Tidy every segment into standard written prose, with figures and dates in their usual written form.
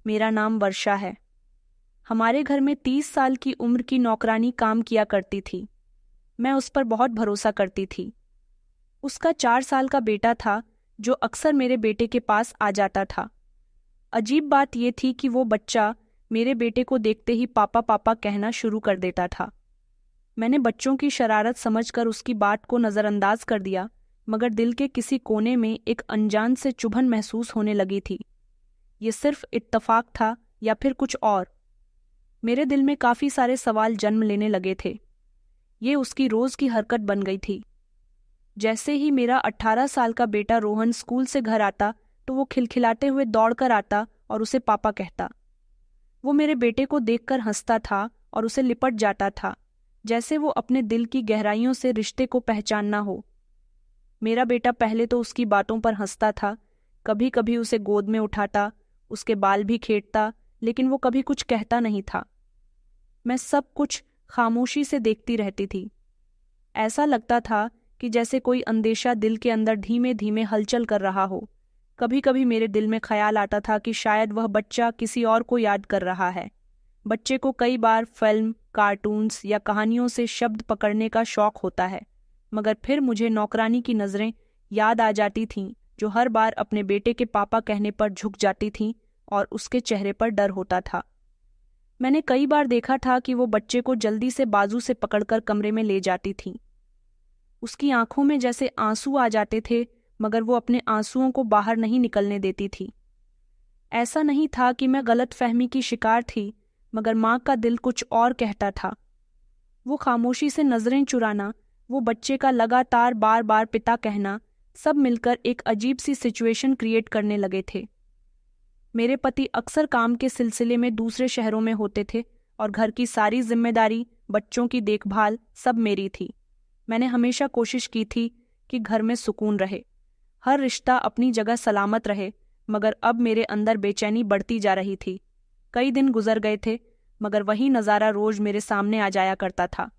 मेरा नाम वर्षा है। हमारे घर में 30 साल की उम्र की नौकरानी काम किया करती थी। मैं उस पर बहुत भरोसा करती थी। उसका 4 साल का बेटा था जो अक्सर मेरे बेटे के पास आ जाता था। अजीब बात यह थी कि वो बच्चा मेरे बेटे को देखते ही पापा पापा कहना शुरू कर देता था। मैंने बच्चों की शरारत समझकर उसकी बात को नज़रअंदाज कर दिया, मगर दिल के किसी कोने में एक अनजान से चुभन महसूस होने लगी थी। ये सिर्फ इत्तेफाक था या फिर कुछ और? मेरे दिल में काफ़ी सारे सवाल जन्म लेने लगे थे। ये उसकी रोज़ की हरकत बन गई थी। जैसे ही मेरा 18 साल का बेटा रोहन स्कूल से घर आता तो वो खिलखिलाते हुए दौड़कर आता और उसे पापा कहता। वो मेरे बेटे को देखकर हंसता था और उसे लिपट जाता था, जैसे वो अपने दिल की गहराइयों से रिश्ते को पहचानना हो। मेरा बेटा पहले तो उसकी बातों पर हंसता था, कभी कभी उसे गोद में उठाता, उसके बाल भी खेड़ता, लेकिन वो कभी कुछ कहता नहीं था। मैं सब कुछ खामोशी से देखती रहती थी। ऐसा लगता था कि जैसे कोई अंदेशा दिल के अंदर धीमे धीमे हलचल कर रहा हो। कभी कभी मेरे दिल में ख्याल आता था कि शायद वह बच्चा किसी और को याद कर रहा है। बच्चे को कई बार फिल्म, कार्टून्स या कहानियों से शब्द पकड़ने का शौक होता है, मगर फिर मुझे नौकरानी की नज़रें याद आ जाती थीं, जो हर बार अपने बेटे के पापा कहने पर झुक जाती थीं और उसके चेहरे पर डर होता था। मैंने कई बार देखा था कि वो बच्चे को जल्दी से बाजू से पकड़कर कमरे में ले जाती थीं। उसकी आंखों में जैसे आंसू आ जाते थे, मगर वो अपने आंसुओं को बाहर नहीं निकलने देती थी। ऐसा नहीं था कि मैं गलतफहमी की शिकार थी, मगर माँ का दिल कुछ और कहता था। वो खामोशी से नजरें चुराना, वो बच्चे का लगातार बार बार पिता कहना, सब मिलकर एक अजीब सी सिचुएशन क्रिएट करने लगे थे। मेरे पति अक्सर काम के सिलसिले में दूसरे शहरों में होते थे और घर की सारी जिम्मेदारी, बच्चों की देखभाल सब मेरी थी। मैंने हमेशा कोशिश की थी कि घर में सुकून रहे, हर रिश्ता अपनी जगह सलामत रहे, मगर अब मेरे अंदर बेचैनी बढ़ती जा रही थी। कई दिन गुजर गए थे, मगर वही नज़ारा रोज मेरे सामने आ जाया करता था।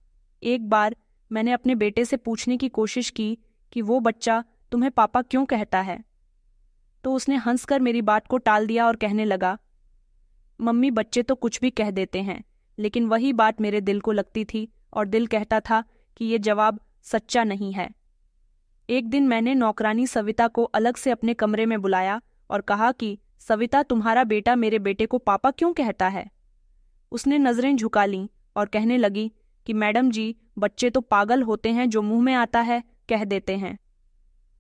एक बार मैंने अपने बेटे से पूछने की कोशिश की कि वो बच्चा तुम्हें पापा क्यों कहता है, तो उसने हंसकर मेरी बात को टाल दिया और कहने लगा, मम्मी बच्चे तो कुछ भी कह देते हैं। लेकिन वही बात मेरे दिल को लगती थी और दिल कहता था कि ये जवाब सच्चा नहीं है। एक दिन मैंने नौकरानी सविता को अलग से अपने कमरे में बुलाया और कहा कि सविता, तुम्हारा बेटा मेरे बेटे को पापा क्यों कहता है? उसने नजरें झुका लीं और कहने लगी कि मैडम जी, बच्चे तो पागल होते हैं, जो मुंह में आता है कह देते हैं।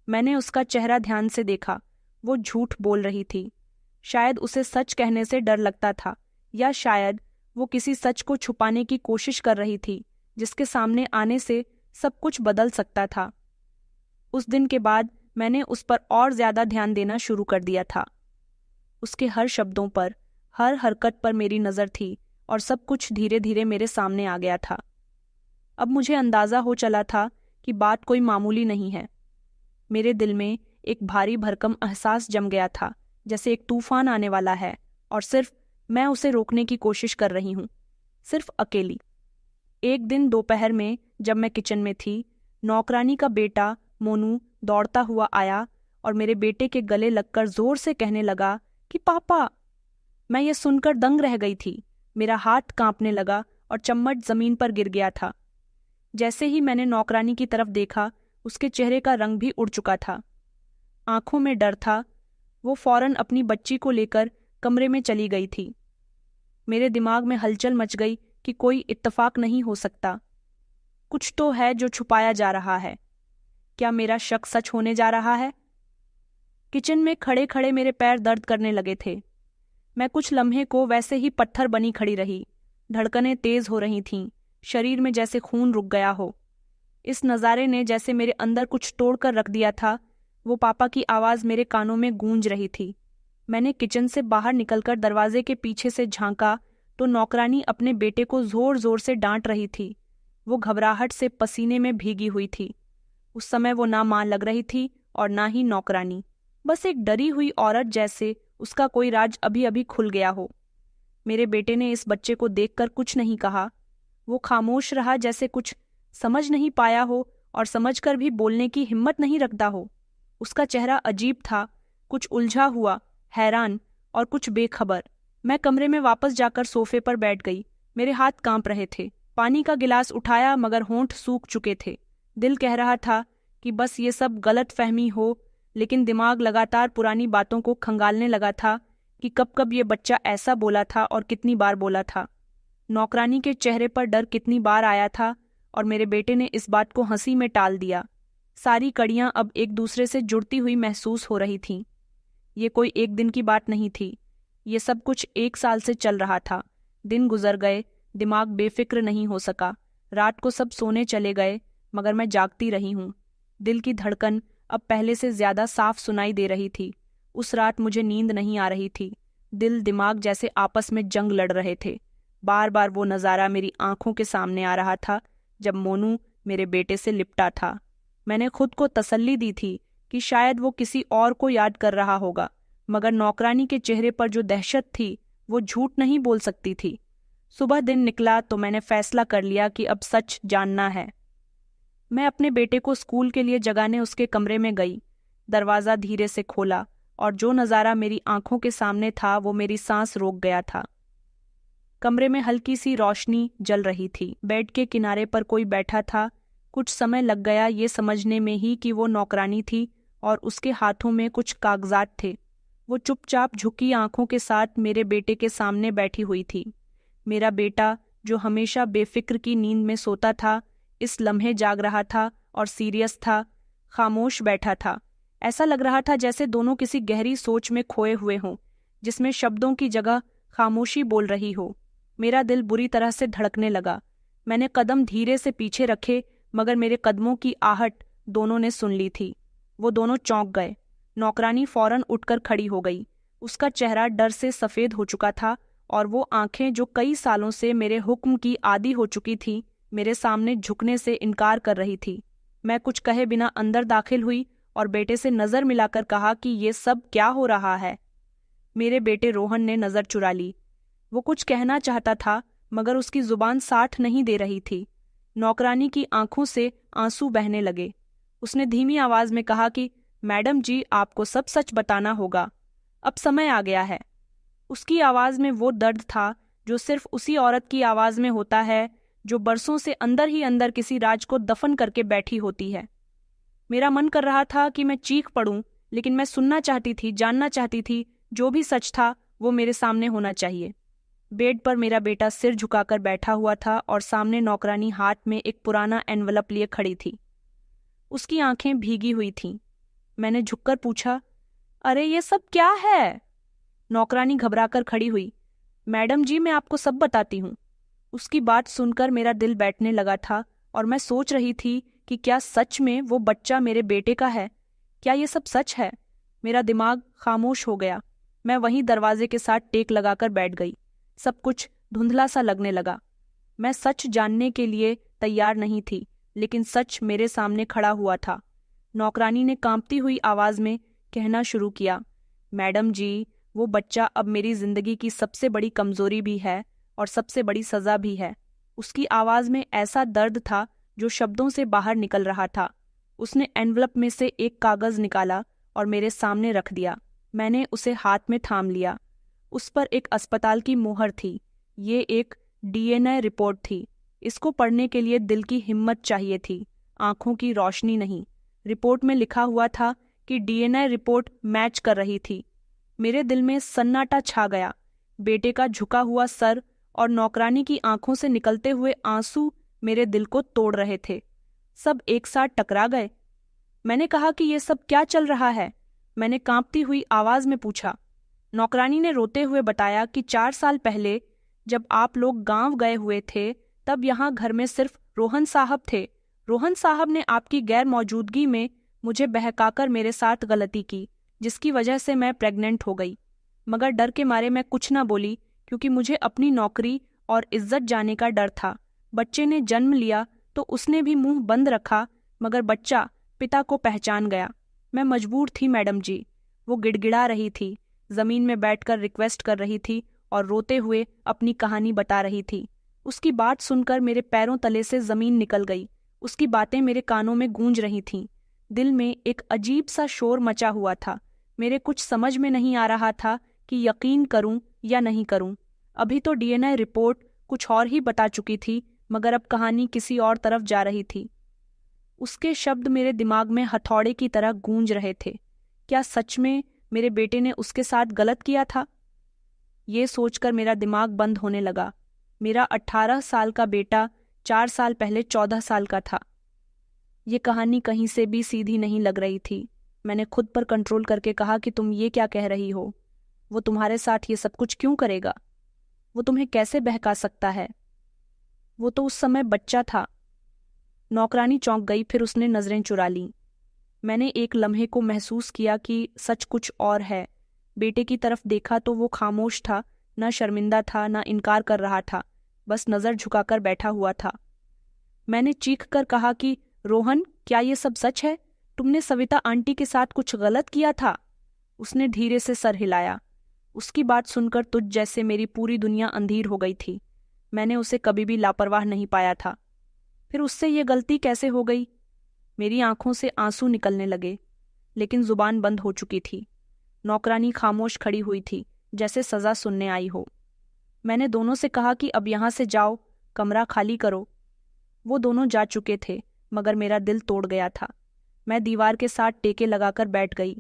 मैंने उसका चेहरा ध्यान से देखा। वो झूठ बोल रही थी। शायद उसे सच कहने से डर लगता था, या शायद वो किसी सच को छुपाने की कोशिश कर रही थी जिसके सामने आने से सब कुछ बदल सकता था। उस दिन के बाद मैंने उस पर और ज्यादा ध्यान देना शुरू कर दिया था। उसके हर शब्दों पर, हर हरकत पर मेरी नज़र थी और सब कुछ धीरे धीरे मेरे सामने आ गया था। अब मुझे अंदाज़ा हो चला था कि बात कोई मामूली नहीं है। मेरे दिल में एक भारी भरकम एहसास जम गया था, जैसे एक तूफान आने वाला है और सिर्फ मैं उसे रोकने की कोशिश कर रही हूँ, सिर्फ अकेली। एक दिन दोपहर में जब मैं किचन में थी, नौकरानी का बेटा मोनू दौड़ता हुआ आया और मेरे बेटे के गले लगकर जोर से कहने लगा कि पापा। मैं ये सुनकर दंग रह गई थी। मेरा हाथ कांपने लगा और चम्मच जमीन पर गिर गया था। जैसे ही मैंने नौकरानी की तरफ देखा, उसके चेहरे का रंग भी उड़ चुका था, आंखों में डर था। वो फौरन अपनी बच्ची को लेकर कमरे में चली गई थी। मेरे दिमाग में हलचल मच गई कि कोई इत्तेफाक नहीं हो सकता, कुछ तो है जो छुपाया जा रहा है। क्या मेरा शक सच होने जा रहा है? किचन में खड़े खड़े मेरे पैर दर्द करने लगे थे। मैं कुछ लम्हे को वैसे ही पत्थर बनी खड़ी रही। धड़कनें तेज हो रही थीं, शरीर में जैसे खून रुक गया हो। इस नज़ारे ने जैसे मेरे अंदर कुछ तोड़कर रख दिया था। वो पापा की आवाज़ मेरे कानों में गूंज रही थी। मैंने किचन से बाहर निकलकर दरवाजे के पीछे से झांका तो नौकरानी अपने बेटे को जोर जोर से डांट रही थी। वो घबराहट से पसीने में भीगी हुई थी। उस समय वो ना माँ लग रही थी और ना ही नौकरानी, बस एक डरी हुई औरत, जैसे उसका कोई राज अभी अभी खुल गया हो। मेरे बेटे ने इस बच्चे को देखकर कुछ नहीं कहा। वो खामोश रहा, जैसे कुछ समझ नहीं पाया हो और समझकर भी बोलने की हिम्मत नहीं रखता हो। उसका चेहरा अजीब था, कुछ उलझा हुआ, हैरान और कुछ बेखबर, मैं कमरे में वापस जाकर सोफे पर बैठ गई। मेरे हाथ कांप रहे थे। पानी का गिलास उठाया मगर होंठ सूख चुके थे। दिल कह रहा था कि बस ये सब गलत फहमी हो, लेकिन दिमाग लगातार पुरानी बातों को खंगालने लगा था कि कब कब ये बच्चा ऐसा बोला था और कितनी बार बोला था। नौकरानी के चेहरे पर डर कितनी बार आया था और मेरे बेटे ने इस बात को हंसी में टाल दिया। सारी कड़ियां अब एक दूसरे से जुड़ती हुई महसूस हो रही थीं। ये कोई एक दिन की बात नहीं थी, ये सब कुछ 1 साल से चल रहा था। दिन गुजर गए, दिमाग बेफिक्र नहीं हो सका। रात को सब सोने चले गए मगर मैं जागती रही हूँ। दिल की धड़कन अब पहले से ज्यादा साफ सुनाई दे रही थी। उस रात मुझे नींद नहीं आ रही थी। दिल दिमाग जैसे आपस में जंग लड़ रहे थे। बार बार वो नज़ारा मेरी आंखों के सामने आ रहा था जब मोनू मेरे बेटे से लिपटा था। मैंने खुद को तसल्ली दी थी कि शायद वो किसी और को याद कर रहा होगा, मगर नौकरानी के चेहरे पर जो दहशत थी वो झूठ नहीं बोल सकती थी। सुबह दिन निकला तो मैंने फैसला कर लिया कि अब सच जानना है। मैं अपने बेटे को स्कूल के लिए जगाने उसके कमरे में गई। दरवाज़ा धीरे से खोला और जो नज़ारा मेरी आंखों के सामने था वो मेरी सांस रोक गया था। कमरे में हल्की सी रोशनी जल रही थी। बेड के किनारे पर कोई बैठा था। कुछ समय लग गया ये समझने में ही कि वो नौकरानी थी और उसके हाथों में कुछ कागजात थे। वो चुपचाप झुकी आंखों के साथ मेरे बेटे के सामने बैठी हुई थी। मेरा बेटा, जो हमेशा बेफिक्र की नींद में सोता था, इस लम्हे जाग रहा था और सीरियस था, खामोश बैठा था। ऐसा लग रहा था जैसे दोनों किसी गहरी सोच में खोए हुए हों, जिसमें शब्दों की जगह खामोशी बोल रही हो। मेरा दिल बुरी तरह से धड़कने लगा। मैंने कदम धीरे से पीछे रखे मगर मेरे कदमों की आहट दोनों ने सुन ली थी। वो दोनों चौंक गए। नौकरानी फौरन उठकर खड़ी हो गई। उसका चेहरा डर से सफ़ेद हो चुका था और वो आंखें जो कई सालों से मेरे हुक्म की आदी हो चुकी थी, मेरे सामने झुकने से इनकार कर रही थी। मैं कुछ कहे बिना अंदर दाखिल हुई और बेटे से नज़र मिलाकर कहा कि ये सब क्या हो रहा है। मेरे बेटे रोहन ने नज़र चुरा ली। वो कुछ कहना चाहता था मगर उसकी जुबान साठ नहीं दे रही थी। नौकरानी की आंखों से आंसू बहने लगे। उसने धीमी आवाज में कहा कि मैडम जी, आपको सब सच बताना होगा। अब समय आ गया है। उसकी आवाज में वो दर्द था जो सिर्फ उसी औरत की आवाज में होता है जो बरसों से अंदर ही अंदर किसी राज को दफन करके बैठी होती है। मेरा मन कर रहा था कि मैं चीख पड़ूं, लेकिन मैं सुनना चाहती थी, जानना चाहती थी। जो भी सच था वो मेरे सामने होना चाहिए। बेड पर मेरा बेटा सिर झुकाकर बैठा हुआ था और सामने नौकरानी हाथ में एक पुराना एनवलप लिए खड़ी थी। उसकी आंखें भीगी हुई थीं। मैंने झुककर पूछा, अरे ये सब क्या है? नौकरानी घबराकर खड़ी हुई। मैडम जी, मैं आपको सब बताती हूँ। उसकी बात सुनकर मेरा दिल बैठने लगा था और मैं सोच रही थी कि क्या सच में वो बच्चा मेरे बेटे का है? क्या ये सब सच है? मेरा दिमाग खामोश हो गया। मैं वहीं दरवाजे के साथ टेक लगाकर बैठ गई। सब कुछ धुंधला सा लगने लगा। मैं सच जानने के लिए तैयार नहीं थी, लेकिन सच मेरे सामने खड़ा हुआ था। नौकरानी ने कांपती हुई आवाज में कहना शुरू किया, मैडम जी, वो बच्चा अब मेरी जिंदगी की सबसे बड़ी कमजोरी भी है और सबसे बड़ी सजा भी है। उसकी आवाज में ऐसा दर्द था जो शब्दों से बाहर निकल रहा था। उसने एनवलप में से एक कागज निकाला और मेरे सामने रख दिया। मैंने उसे हाथ में थाम लिया। उस पर एक अस्पताल की मोहर थी। ये एक डीएनए रिपोर्ट थी। इसको पढ़ने के लिए दिल की हिम्मत चाहिए थी, आंखों की रोशनी नहीं। रिपोर्ट में लिखा हुआ था कि डीएनए रिपोर्ट मैच कर रही थी। मेरे दिल में सन्नाटा छा गया। बेटे का झुका हुआ सर और नौकरानी की आंखों से निकलते हुए आंसू मेरे दिल को तोड़ रहे थे। सब एक साथ टकरा गए। मैंने कहा कि ये सब क्या चल रहा है? मैंने कांपती हुई आवाज में पूछा। नौकरानी ने रोते हुए बताया कि 4 साल पहले जब आप लोग गांव गए हुए थे, तब यहाँ घर में सिर्फ रोहन साहब थे। रोहन साहब ने आपकी गैर मौजूदगी में मुझे बहकाकर मेरे साथ गलती की, जिसकी वजह से मैं प्रेग्नेंट हो गई। मगर डर के मारे मैं कुछ न बोली, क्योंकि मुझे अपनी नौकरी और इज्जत जाने का डर था। बच्चे ने जन्म लिया तो उसने भी मुंह बंद रखा, मगर बच्चा पिता को पहचान गया। मैं मजबूर थी मैडम जी। वो गिड़गिड़ा रही थी, जमीन में बैठकर रिक्वेस्ट कर रही थी और रोते हुए अपनी कहानी बता रही थी। उसकी बात सुनकर मेरे पैरों तले से जमीन निकल गई। उसकी बातें मेरे कानों में गूंज रही थीं। दिल में एक अजीब सा शोर मचा हुआ था। मेरे कुछ समझ में नहीं आ रहा था कि यकीन करूं या नहीं करूं? अभी तो डीएनए रिपोर्ट कुछ और ही बता चुकी थी, मगर अब कहानी किसी और तरफ जा रही थी। उसके शब्द मेरे दिमाग में हथौड़े की तरह गूंज रहे थे। क्या सच में मेरे बेटे ने उसके साथ गलत किया था? ये सोचकर मेरा दिमाग बंद होने लगा। मेरा 18 साल का बेटा 4 साल पहले 14 साल का था। ये कहानी कहीं से भी सीधी नहीं लग रही थी। मैंने खुद पर कंट्रोल करके कहा कि तुम ये क्या कह रही हो? वो तुम्हारे साथ ये सब कुछ क्यों करेगा? वो तुम्हें कैसे बहका सकता है? वो तो उस समय बच्चा था। नौकरानी चौंक गई, फिर उसने नजरें चुरा लीं। मैंने एक लम्हे को महसूस किया कि सच कुछ और है। बेटे की तरफ देखा तो वो खामोश था, न शर्मिंदा था न इनकार कर रहा था, बस नजर झुकाकर बैठा हुआ था। मैंने चीख कर कहा कि रोहन, क्या ये सब सच है? तुमने सविता आंटी के साथ कुछ गलत किया था? उसने धीरे से सर हिलाया। उसकी बात सुनकर तुझ जैसे मेरी पूरी दुनिया अंधेर हो गई थी। मैंने उसे कभी भी लापरवाह नहीं पाया था। फिर उससे ये गलती कैसे हो गई? मेरी आंखों से आंसू निकलने लगे, लेकिन जुबान बंद हो चुकी थी। नौकरानी खामोश खड़ी हुई थी, जैसे सजा सुनने आई हो। मैंने दोनों से कहा कि अब यहां से जाओ, कमरा खाली करो। वो दोनों जा चुके थे, मगर मेरा दिल तोड़ गया था। मैं दीवार के साथ टेके लगाकर बैठ गई।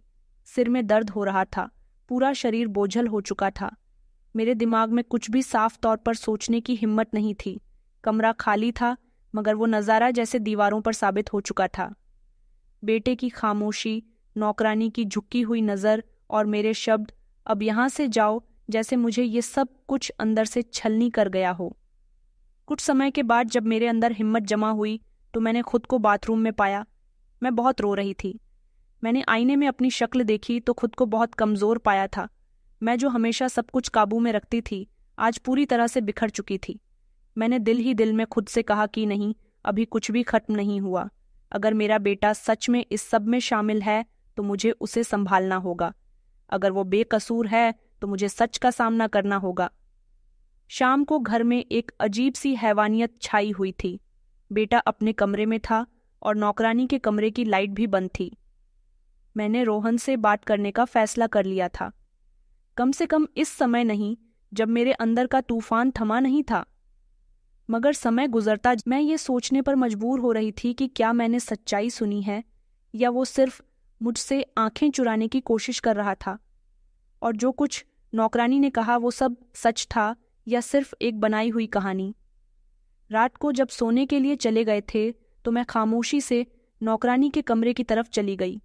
सिर में दर्द हो रहा था, पूरा शरीर बोझल हो चुका था। मेरे दिमाग में कुछ भी साफ तौर पर सोचने की हिम्मत नहीं थी। कमरा खाली था, मगर वो नज़ारा जैसे दीवारों पर साबित हो चुका था। बेटे की खामोशी, नौकरानी की झुकी हुई नज़र और मेरे शब्द, अब यहाँ से जाओ, जैसे मुझे ये सब कुछ अंदर से छलनी कर गया हो। कुछ समय के बाद जब मेरे अंदर हिम्मत जमा हुई तो मैंने खुद को बाथरूम में पाया। मैं बहुत रो रही थी। मैंने आईने में अपनी शक्ल देखी तो खुद को बहुत कमज़ोर पाया था। मैं जो हमेशा सब कुछ काबू में रखती थी, आज पूरी तरह से बिखर चुकी थी। मैंने दिल ही दिल में खुद से कहा कि नहीं, अभी कुछ भी खत्म नहीं हुआ। अगर मेरा बेटा सच में इस सब में शामिल है तो मुझे उसे संभालना होगा। अगर वो बेकसूर है तो मुझे सच का सामना करना होगा। शाम को घर में एक अजीब सी हैवानियत छाई हुई थी। बेटा अपने कमरे में था और नौकरानी के कमरे की लाइट भी बंद थी। मैंने रोहन से बात करने का फैसला कर लिया था। कम से कम इस समय नहीं, जब मेरे अंदर का तूफान थमा नहीं था। मगर समय गुजरता मैं ये सोचने पर मजबूर हो रही थी कि क्या मैंने सच्चाई सुनी है या वो सिर्फ मुझसे आंखें चुराने की कोशिश कर रहा था। और जो कुछ नौकरानी ने कहा वो सब सच था या सिर्फ एक बनाई हुई कहानी। रात को जब सोने के लिए चले गए थे तो मैं खामोशी से नौकरानी के कमरे की तरफ चली गई।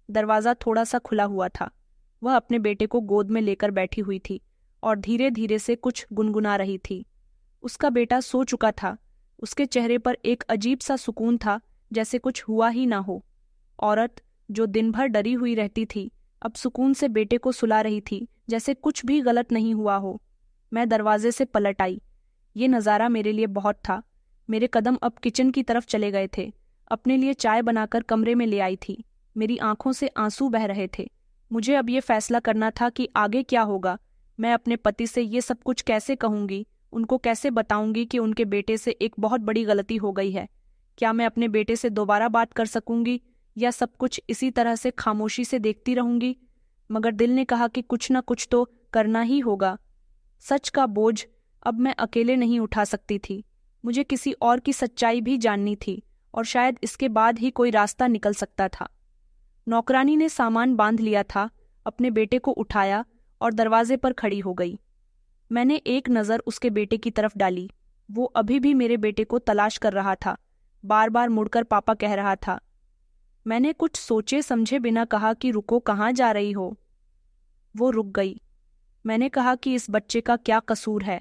दरवाज़ा थोड़ा सा खुला हुआ था। वह अपने बेटे को गोद में लेकर बैठी हुई थी और धीरे धीरे से कुछ गुनगुना रही थी। उसका बेटा सो चुका था। उसके चेहरे पर एक अजीब सा सुकून था, जैसे कुछ हुआ ही ना हो। औरत जो दिन भर डरी हुई रहती थी, अब सुकून से बेटे को सुला रही थी, जैसे कुछ भी गलत नहीं हुआ हो। मैं दरवाजे से पलट आई। ये नज़ारा मेरे लिए बहुत था। मेरे कदम अब किचन की तरफ चले गए थे। अपने लिए चाय बनाकर कमरे में ले आई थी। मेरी आंखों से आंसू बह रहे थे। मुझे अब ये फैसला करना था कि आगे क्या होगा। मैं अपने पति से ये सब कुछ कैसे कहूँगी, उनको कैसे बताऊंगी कि उनके बेटे से एक बहुत बड़ी गलती हो गई है। क्या मैं अपने बेटे से दोबारा बात कर सकूंगी या सब कुछ इसी तरह से खामोशी से देखती रहूंगी? मगर दिल ने कहा कि कुछ ना कुछ तो करना ही होगा। सच का बोझ अब मैं अकेले नहीं उठा सकती थी। मुझे किसी और की सच्चाई भी जाननी थी और शायद इसके बाद ही कोई रास्ता निकल सकता था। नौकरानी ने सामान बांध लिया था, अपने बेटे को उठाया और दरवाजे पर खड़ी हो गई। मैंने एक नज़र उसके बेटे की तरफ डाली। वो अभी भी मेरे बेटे को तलाश कर रहा था। बार बार मुड़कर पापा कह रहा था। मैंने कुछ सोचे समझे बिना कहा कि रुको, कहाँ जा रही हो? वो रुक गई। मैंने कहा कि इस बच्चे का क्या कसूर है?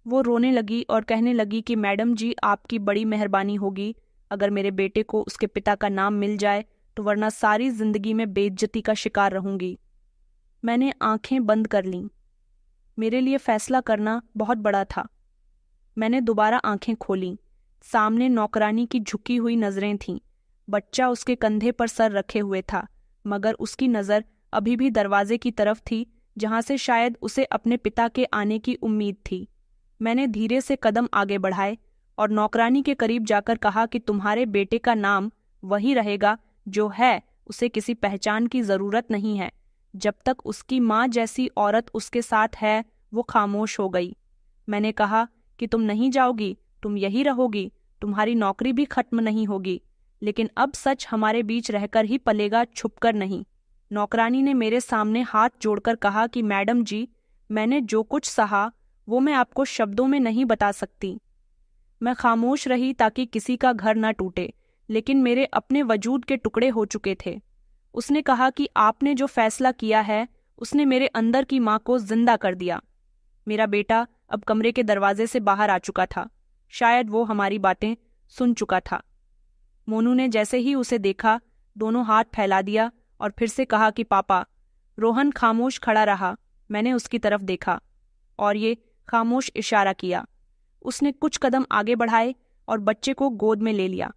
वो रोने लगी और कहने लगी कि मैडम जी, आपकी बड़ी मेहरबानी होगी अगर मेरे बेटे को उसके पिता का नाम मिल जाए तो, वरना सारी जिंदगी में बेइज्जती का शिकार रहूंगी। मैंने आंखें बंद कर लीं। मेरे लिए फैसला करना बहुत बड़ा था। मैंने दोबारा आंखें खोलीं। सामने नौकरानी की झुकी हुई नजरें थीं। बच्चा उसके कंधे पर सर रखे हुए था, मगर उसकी नज़र अभी भी दरवाजे की तरफ थी, जहां से शायद उसे अपने पिता के आने की उम्मीद थी। मैंने धीरे से कदम आगे बढ़ाए और नौकरानी के करीब जाकर कहा कि तुम्हारे बेटे का नाम वही रहेगा जो है, उसे किसी पहचान की ज़रूरत नहीं है। जब तक उसकी माँ जैसी औरत उसके साथ है, वो खामोश हो गई। मैंने कहा कि तुम नहीं जाओगी, तुम यही रहोगी, तुम्हारी नौकरी भी खत्म नहीं होगी, लेकिन अब सच हमारे बीच रहकर ही पलेगा, छुपकर नहीं। नौकरानी ने मेरे सामने हाथ जोड़कर कहा कि मैडम जी, मैंने जो कुछ सहा वो मैं आपको शब्दों में नहीं बता सकती। मैं खामोश रही ताकि किसी का घर न टूटे, लेकिन मेरे अपने वजूद के टुकड़े हो चुके थे। उसने कहा कि आपने जो फैसला किया है उसने मेरे अंदर की माँ को जिंदा कर दिया। मेरा बेटा अब कमरे के दरवाजे से बाहर आ चुका था। शायद वो हमारी बातें सुन चुका था। मोनू ने जैसे ही उसे देखा दोनों हाथ फैला दिया और फिर से कहा कि पापा। रोहन खामोश खड़ा रहा। मैंने उसकी तरफ देखा और ये खामोश इशारा किया। उसने कुछ कदम आगे बढ़ाए और बच्चे को गोद में ले लिया।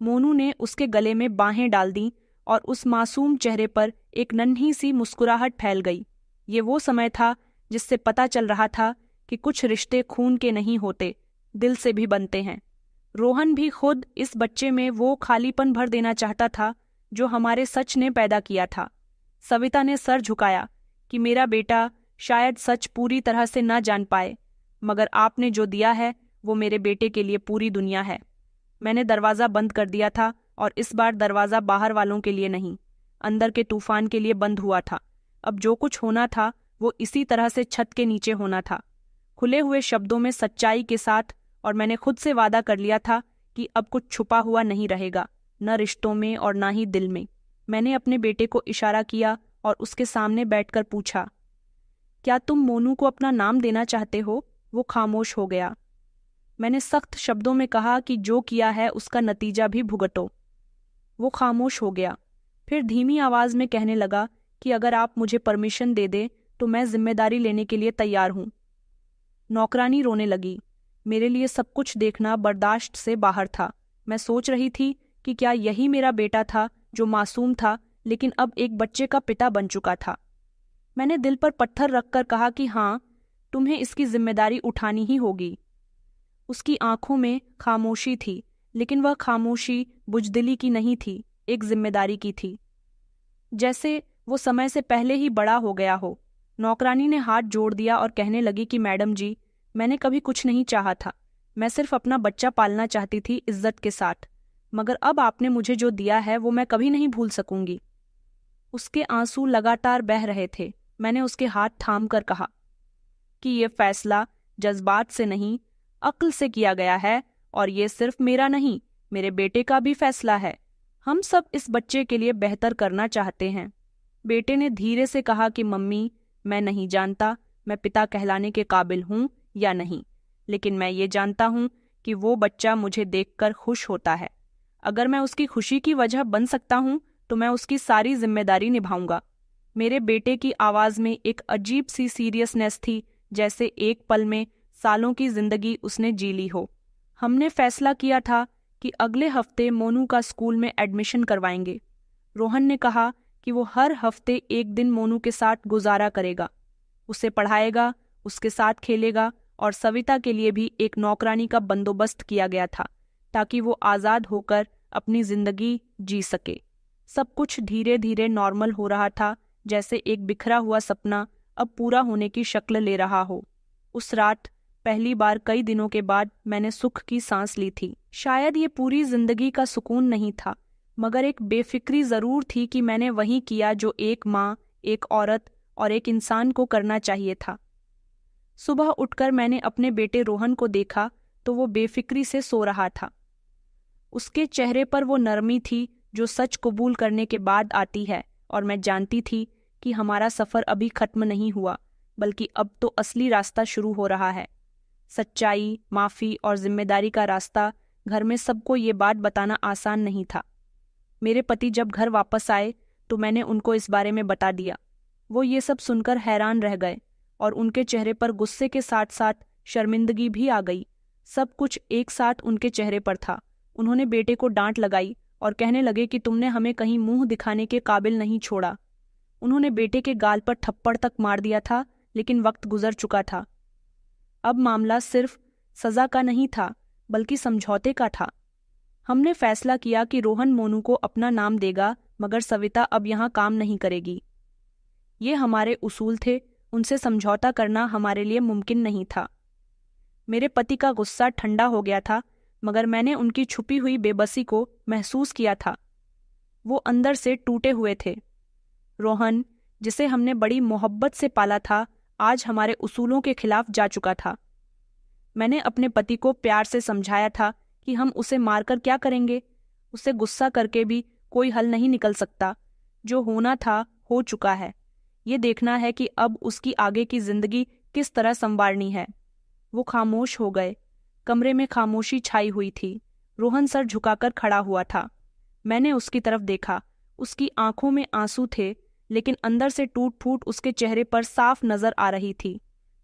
मोनू ने उसके गले में बाहें डाल दी और उस मासूम चेहरे पर एक नन्ही सी मुस्कुराहट फैल गई। ये वो समय था जिससे पता चल रहा था कि कुछ रिश्ते खून के नहीं होते, दिल से भी बनते हैं। रोहन भी खुद इस बच्चे में वो खालीपन भर देना चाहता था जो हमारे सच ने पैदा किया था। सविता ने सर झुकाया कि मेरा बेटा शायद सच पूरी तरह से न जान पाए, मगर आपने जो दिया है वो मेरे बेटे के लिए पूरी दुनिया है। मैंने दरवाज़ा बंद कर दिया था और इस बार दरवाज़ा बाहर वालों के लिए नहीं, अंदर के तूफान के लिए बंद हुआ था। अब जो कुछ होना था वो इसी तरह से छत के नीचे होना था, खुले हुए शब्दों में सच्चाई के साथ। और मैंने खुद से वादा कर लिया था कि अब कुछ छुपा हुआ नहीं रहेगा, न रिश्तों में और न ही दिल में। मैंने अपने बेटे को इशारा किया और उसके सामने बैठकर पूछा, क्या तुम मोनू को अपना नाम देना चाहते हो? वो खामोश हो गया। मैंने सख्त शब्दों में कहा कि जो किया है उसका नतीजा भी भुगतो। वो खामोश हो गया। फिर धीमी आवाज में कहने लगा कि अगर आप मुझे परमिशन दे दे तो मैं जिम्मेदारी लेने के लिए तैयार हूं। नौकरानी रोने लगी। मेरे लिए सब कुछ देखना बर्दाश्त से बाहर था। मैं सोच रही थी कि क्या यही मेरा बेटा था जो मासूम था लेकिन अब एक बच्चे का पिता बन चुका था। मैंने दिल पर पत्थर रखकर कहा कि हाँ, तुम्हें इसकी जिम्मेदारी उठानी ही होगी। उसकी आंखों में खामोशी थी, लेकिन वह खामोशी बुजदिली की नहीं थी, एक जिम्मेदारी की थी, जैसे वो समय से पहले ही बड़ा हो गया हो। नौकरानी ने हाथ जोड़ दिया और कहने लगी कि मैडम जी, मैंने कभी कुछ नहीं चाहा था। मैं सिर्फ अपना बच्चा पालना चाहती थी इज्जत के साथ, मगर अब आपने मुझे जो दिया है वो मैं कभी नहीं भूल सकूंगी। उसके आंसू लगातार बह रहे थे। मैंने उसके हाथ थाम कर कहा कि ये फैसला जज्बात से नहीं, अक्ल से किया गया है, और ये सिर्फ मेरा नहीं, मेरे बेटे का भी फैसला है। हम सब इस बच्चे के लिए बेहतर करना चाहते हैं। बेटे ने धीरे से कहा कि मम्मी, मैं नहीं जानता मैं पिता कहलाने के काबिल हूँ या नहीं, लेकिन मैं ये जानता हूँ कि वो बच्चा मुझे देखकर खुश होता है। अगर मैं उसकी खुशी की वजह बन सकता हूँ तो मैं उसकी सारी जिम्मेदारी निभाऊंगा। मेरे बेटे की आवाज़ में एक अजीब सी सीरियसनेस थी, जैसे एक पल में सालों की जिंदगी उसने जी ली हो। हमने फैसला किया था कि अगले हफ्ते मोनू का स्कूल में एडमिशन करवाएंगे। रोहन ने कहा कि वो हर हफ्ते एक दिन मोनू के साथ गुजारा करेगा, उसे पढ़ाएगा, उसके साथ खेलेगा, और सविता के लिए भी एक नौकरानी का बंदोबस्त किया गया था ताकि वो आज़ाद होकर अपनी जिंदगी जी सके। सब कुछ धीरे धीरे नॉर्मल हो रहा था, जैसे एक बिखरा हुआ सपना अब पूरा होने की शक्ल ले रहा हो। उस रात पहली बार कई दिनों के बाद मैंने सुख की सांस ली थी। शायद ये पूरी जिंदगी का सुकून नहीं था, मगर एक बेफिक्री जरूर थी कि मैंने वही किया जो एक माँ, एक औरत और एक इंसान को करना चाहिए था। सुबह उठकर मैंने अपने बेटे रोहन को देखा तो वो बेफिक्री से सो रहा था। उसके चेहरे पर वो नरमी थी जो सच कबूल करने के बाद आती है, और मैं जानती थी कि हमारा सफ़र अभी खत्म नहीं हुआ, बल्कि अब तो असली रास्ता शुरू हो रहा है। सच्चाई, माफ़ी और जिम्मेदारी का रास्ता। घर में सबको ये बात बताना आसान नहीं था। मेरे पति जब घर वापस आए तो मैंने उनको इस बारे में बता दिया। वो ये सब सुनकर हैरान रह गए और उनके चेहरे पर गुस्से के साथ साथ शर्मिंदगी भी आ गई। सब कुछ एक साथ उनके चेहरे पर था। उन्होंने बेटे को डांट लगाई और कहने लगे कि तुमने हमें कहीं मुंह दिखाने के काबिल नहीं छोड़ा। उन्होंने बेटे के गाल पर थप्पड़ तक मार दिया था, लेकिन वक्त गुजर चुका था। अब मामला सिर्फ सजा का नहीं था, बल्कि समझौते का था। हमने फैसला किया कि रोहन मोनू को अपना नाम देगा, मगर सविता अब यहाँ काम नहीं करेगी। ये हमारे उसूल थे उनसे समझौता करना हमारे लिए मुमकिन नहीं था। मेरे पति का गुस्सा ठंडा हो गया था, मगर मैंने उनकी छुपी हुई बेबसी को महसूस किया था। वो अंदर से टूटे हुए थे। रोहन, जिसे हमने बड़ी मोहब्बत से पाला था, आज हमारे उसूलों के खिलाफ जा चुका था। मैंने अपने पति को प्यार से समझाया था कि हम उसे मारकर क्या करेंगे। उसे गुस्सा करके भी कोई हल नहीं निकल सकता। जो होना था हो चुका है। ये देखना है कि अब उसकी आगे की जिंदगी किस तरह संवारनी है। वो खामोश हो गए। कमरे में खामोशी छाई हुई थी। रोहन सर झुकाकर खड़ा हुआ था। मैंने उसकी तरफ देखा। उसकी आंखों में आंसू थे, लेकिन अंदर से टूट फूट उसके चेहरे पर साफ नजर आ रही थी।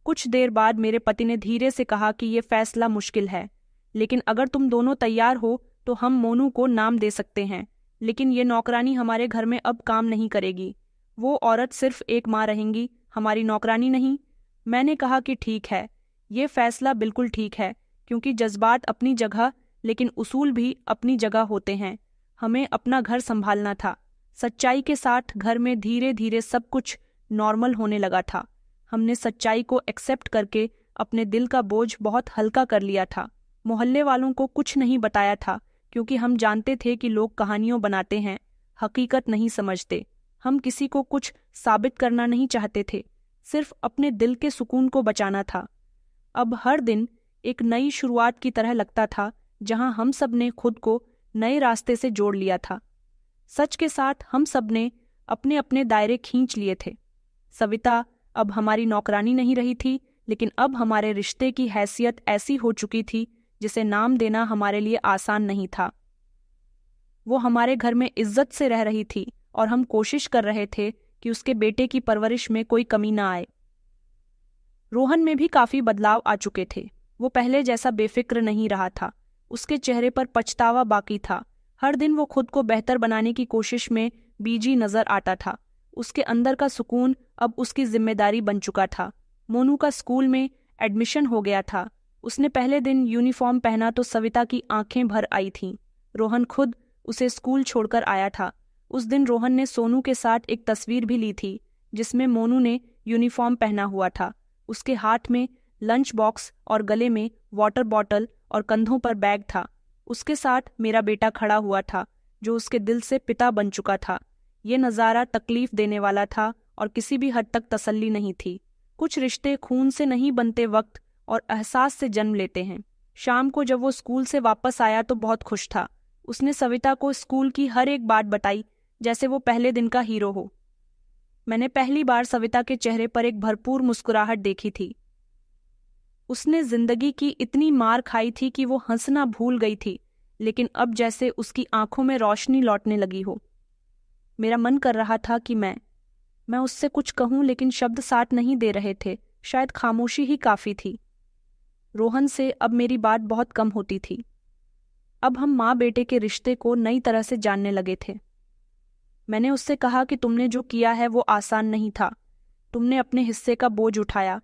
कुछ देर बाद मेरे पति ने धीरे से कहा कि यह फैसला मुश्किल है, लेकिन अगर तुम दोनों तैयार हो तो हम मोनू को नाम दे सकते हैं। लेकिन ये नौकरानी हमारे घर में अब काम नहीं करेगी। वो औरत सिर्फ एक माँ रहेंगी, हमारी नौकरानी नहीं। मैंने कहा कि ठीक है, ये फैसला बिल्कुल ठीक है, क्योंकि जज्बात अपनी जगह लेकिन उसूल भी अपनी जगह होते हैं। हमें अपना घर संभालना था। सच्चाई के साथ घर में धीरे धीरे सब कुछ नॉर्मल होने लगा था। हमने सच्चाई को एक्सेप्ट करके अपने दिल का बोझ बहुत हल्का कर लिया था। मोहल्ले वालों को कुछ नहीं बताया था, क्योंकि हम जानते थे कि लोग कहानियों बनाते हैं, हकीकत नहीं समझते। हम किसी को कुछ साबित करना नहीं चाहते थे, सिर्फ अपने दिल के सुकून को बचाना था। अब हर दिन एक नई शुरुआत की तरह लगता था, जहां हम सब ने खुद को नए रास्ते से जोड़ लिया था। सच के साथ हम सब ने अपने अपने दायरे खींच लिए थे। सविता अब हमारी नौकरानी नहीं रही थी, लेकिन अब हमारे रिश्ते की हैसियत ऐसी हो चुकी थी जिसे नाम देना हमारे लिए आसान नहीं था। वो हमारे घर में इज्जत से रह रही थी और हम कोशिश कर रहे थे कि उसके बेटे की परवरिश में कोई कमी ना आए। रोहन में भी काफी बदलाव आ चुके थे। वो पहले जैसा बेफिक्र नहीं रहा था। उसके चेहरे पर पछतावा बाकी था। हर दिन वो खुद को बेहतर बनाने की कोशिश में बीजी नजर आता था। उसके अंदर का सुकून अब उसकी जिम्मेदारी बन चुका था। मोनू का स्कूल में एडमिशन हो गया था। उसने पहले दिन यूनिफॉर्म पहना तो सविता की आंखें भर आई थीं। रोहन खुद उसे स्कूल छोड़कर आया था। उस दिन रोहन ने सोनू के साथ एक तस्वीर भी ली थी, जिसमें मोनू ने यूनिफॉर्म पहना हुआ था। उसके हाथ में लंच बॉक्स और गले में वाटर बॉटल और कंधों पर बैग था। उसके साथ मेरा बेटा खड़ा हुआ था, जो उसके दिल से पिता बन चुका था। ये नज़ारा तकलीफ देने वाला था और किसी भी हद तक तसल्ली नहीं थी। कुछ रिश्ते खून से नहीं बनते, वक्त और एहसास से जन्म लेते हैं। शाम को जब वो स्कूल से वापस आया तो बहुत खुश था। उसने सविता को स्कूल की हर एक बात बताई, जैसे वो पहले दिन का हीरो हो। मैंने पहली बार सविता के चेहरे पर एक भरपूर मुस्कुराहट देखी थी। उसने जिंदगी की इतनी मार खाई थी कि वो हंसना भूल गई थी, लेकिन अब जैसे उसकी आंखों में रोशनी लौटने लगी हो। मेरा मन कर रहा था कि मैं उससे कुछ कहूं, लेकिन शब्द साथ नहीं दे रहे थे। शायद खामोशी ही काफी थी। रोहन से अब मेरी बात बहुत कम होती थी। अब हम माँ बेटे के रिश्ते को नई तरह से जानने लगे थे। मैंने उससे कहा कि तुमने जो किया है वो आसान नहीं था। तुमने अपने हिस्से का बोझ उठाया,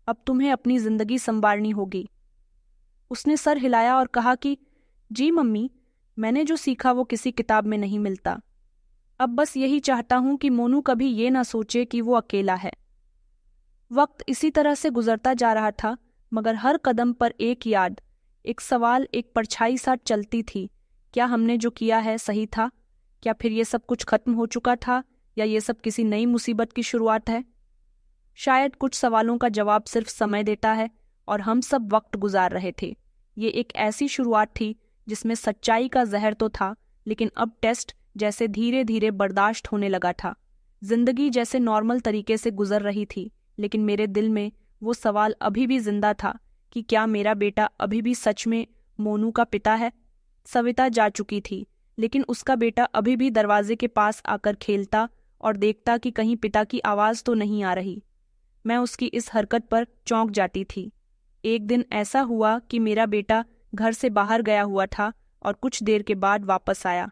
अब तुम्हें अपनी जिंदगी संवारनी होगी। उसने सर हिलाया और कहा कि जी मम्मी, मैंने जो सीखा वो किसी किताब में नहीं मिलता। अब बस यही चाहता हूं कि मोनू कभी ये ना सोचे कि वो अकेला है। वक्त इसी तरह से गुजरता जा रहा था, मगर हर कदम पर एक याद, एक सवाल, एक परछाई साथ चलती थी। क्या हमने जो किया है सही था? क्या फिर ये सब कुछ खत्म हो चुका था, या ये सब किसी नई मुसीबत की शुरुआत है? शायद कुछ सवालों का जवाब सिर्फ समय देता है, और हम सब वक्त गुजार रहे थे। ये एक ऐसी शुरुआत थी जिसमें सच्चाई का जहर तो था, लेकिन अब टेस्ट जैसे धीरे धीरे बर्दाश्त होने लगा था। जिंदगी जैसे नॉर्मल तरीके से गुजर रही थी, लेकिन मेरे दिल में वो सवाल अभी भी जिंदा था कि क्या मेरा बेटा अभी भी सच में मोनू का पिता है? सविता जा चुकी थी, लेकिन उसका बेटा अभी भी दरवाजे के पास आकर खेलता और देखता कि कहीं पिता की आवाज़ तो नहीं आ रही। मैं उसकी इस हरकत पर चौंक जाती थी। एक दिन ऐसा हुआ कि मेरा बेटा घर से बाहर गया हुआ था और कुछ देर के बाद वापस आया।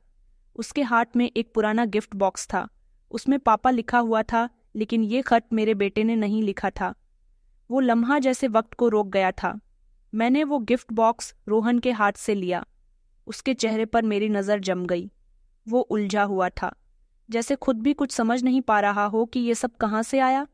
उसके हाथ में एक पुराना गिफ्ट बॉक्स था। उसमें पापा लिखा हुआ था, लेकिन ये खत मेरे बेटे ने नहीं लिखा था। वो लम्हा जैसे वक्त को रोक गया था। मैंने वो गिफ्ट बॉक्स रोहन के हाथ से लिया। उसके चेहरे पर मेरी नज़र जम गई। वो उलझा हुआ था, जैसे खुद भी कुछ समझ नहीं पा रहा हो कि ये सब कहाँ से आया।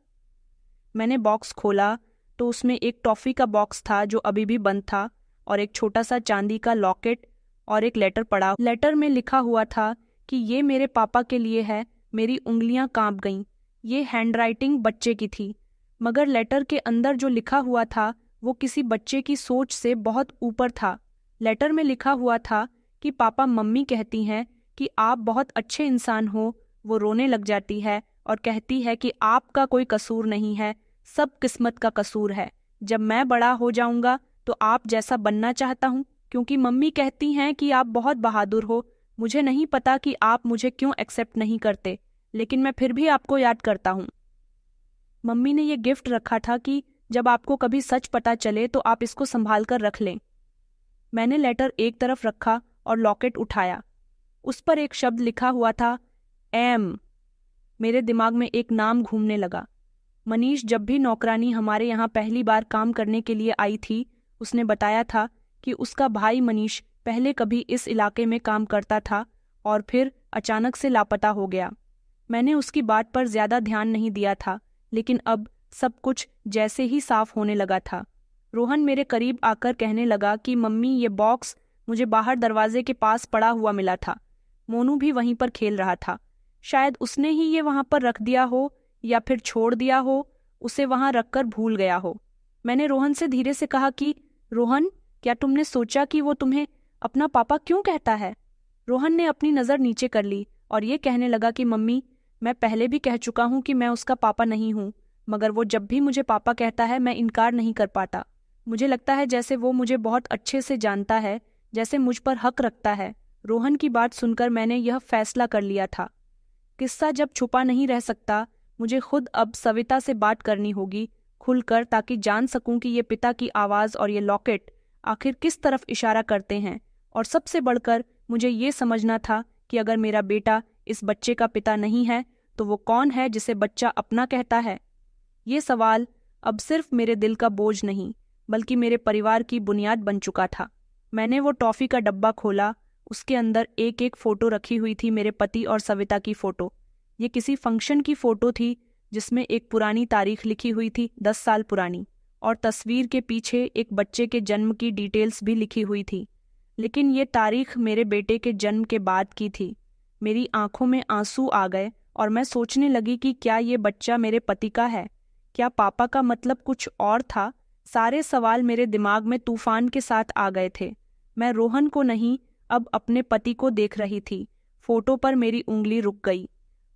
मैंने बॉक्स खोला तो उसमें एक टॉफ़ी का बॉक्स था जो अभी भी बंद था, और एक छोटा सा चांदी का लॉकेट और एक लेटर पड़ा। लेटर में लिखा हुआ था कि ये मेरे पापा के लिए है। मेरी उंगलियां कांप गईं। ये हैंडराइटिंग बच्चे की थी, मगर लेटर के अंदर जो लिखा हुआ था वो किसी बच्चे की सोच से बहुत ऊपर था। लेटर में लिखा हुआ था कि पापा मम्मी कहती हैं कि आप बहुत अच्छे इंसान हो। वो रोने लग जाती है और कहती है कि आपका कोई कसूर नहीं है, सब किस्मत का कसूर है। जब मैं बड़ा हो जाऊंगा तो आप जैसा बनना चाहता हूँ, क्योंकि मम्मी कहती हैं कि आप बहुत बहादुर हो। मुझे नहीं पता कि आप मुझे क्यों एक्सेप्ट नहीं करते, लेकिन मैं फिर भी आपको याद करता हूँ। मम्मी ने ये गिफ्ट रखा था कि जब आपको कभी सच पता चले तो आप इसको संभाल कर रख लें। मैंने लेटर एक तरफ रखा और लॉकेट उठाया। उस पर एक शब्द लिखा हुआ था, एम। मेरे दिमाग में एक नाम घूमने लगा। मनीष जब भी नौकरानी हमारे यहाँ पहली बार काम करने के लिए आई थी, उसने बताया था कि उसका भाई मनीष पहले कभी इस इलाके में काम करता था और फिर अचानक से लापता हो गया। मैंने उसकी बात पर ज्यादा ध्यान नहीं दिया था, लेकिन अब सब कुछ जैसे ही साफ होने लगा था। रोहन मेरे करीब आकर कहने लगा कि मम्मी, ये बॉक्स मुझे बाहर दरवाजे के पास पड़ा हुआ मिला था। मोनू भी वहीं पर खेल रहा था। शायद उसने ही ये वहां पर रख दिया हो या फिर छोड़ दिया हो, उसे वहां रखकर भूल गया हो। मैंने रोहन से धीरे से कहा कि रोहन, क्या तुमने सोचा कि वो तुम्हें अपना पापा क्यों कहता है? रोहन ने अपनी नज़र नीचे कर ली और ये कहने लगा कि मम्मी, मैं पहले भी कह चुका हूँ कि मैं उसका पापा नहीं हूँ, मगर वो जब भी मुझे पापा कहता है मैं इनकार नहीं कर पाता। मुझे लगता है जैसे वो मुझे बहुत अच्छे से जानता है, जैसे मुझ पर हक रखता है। रोहन की बात सुनकर मैंने यह फैसला कर लिया था, किस्सा जब छुपा नहीं रह सकता, मुझे खुद अब सविता से बात करनी होगी खुलकर, ताकि जान सकूं कि ये पिता की आवाज़ और ये लॉकेट आखिर किस तरफ इशारा करते हैं। और सबसे बढ़कर मुझे ये समझना था कि अगर मेरा बेटा इस बच्चे का पिता नहीं है तो वो कौन है जिसे बच्चा अपना कहता है। ये सवाल अब सिर्फ मेरे दिल का बोझ नहीं, बल्कि मेरे परिवार की बुनियाद बन चुका था। मैंने वो टॉफ़ी का डब्बा खोला। उसके अंदर एक एक फ़ोटो रखी हुई थी, मेरे पति और सविता की फ़ोटो। ये किसी फंक्शन की फ़ोटो थी जिसमें एक पुरानी तारीख लिखी हुई थी, 10 साल पुरानी, और तस्वीर के पीछे एक बच्चे के जन्म की डिटेल्स भी लिखी हुई थी। लेकिन ये तारीख मेरे बेटे के जन्म के बाद की थी। मेरी आंखों में आंसू आ गए और मैं सोचने लगी कि क्या ये बच्चा मेरे पति का है? क्या पापा का मतलब कुछ और था? सारे सवाल मेरे दिमाग में तूफान के साथ आ गए थे। मैं रोहन को नहीं, अब अपने पति को देख रही थी। फोटो पर मेरी उंगली रुक गई।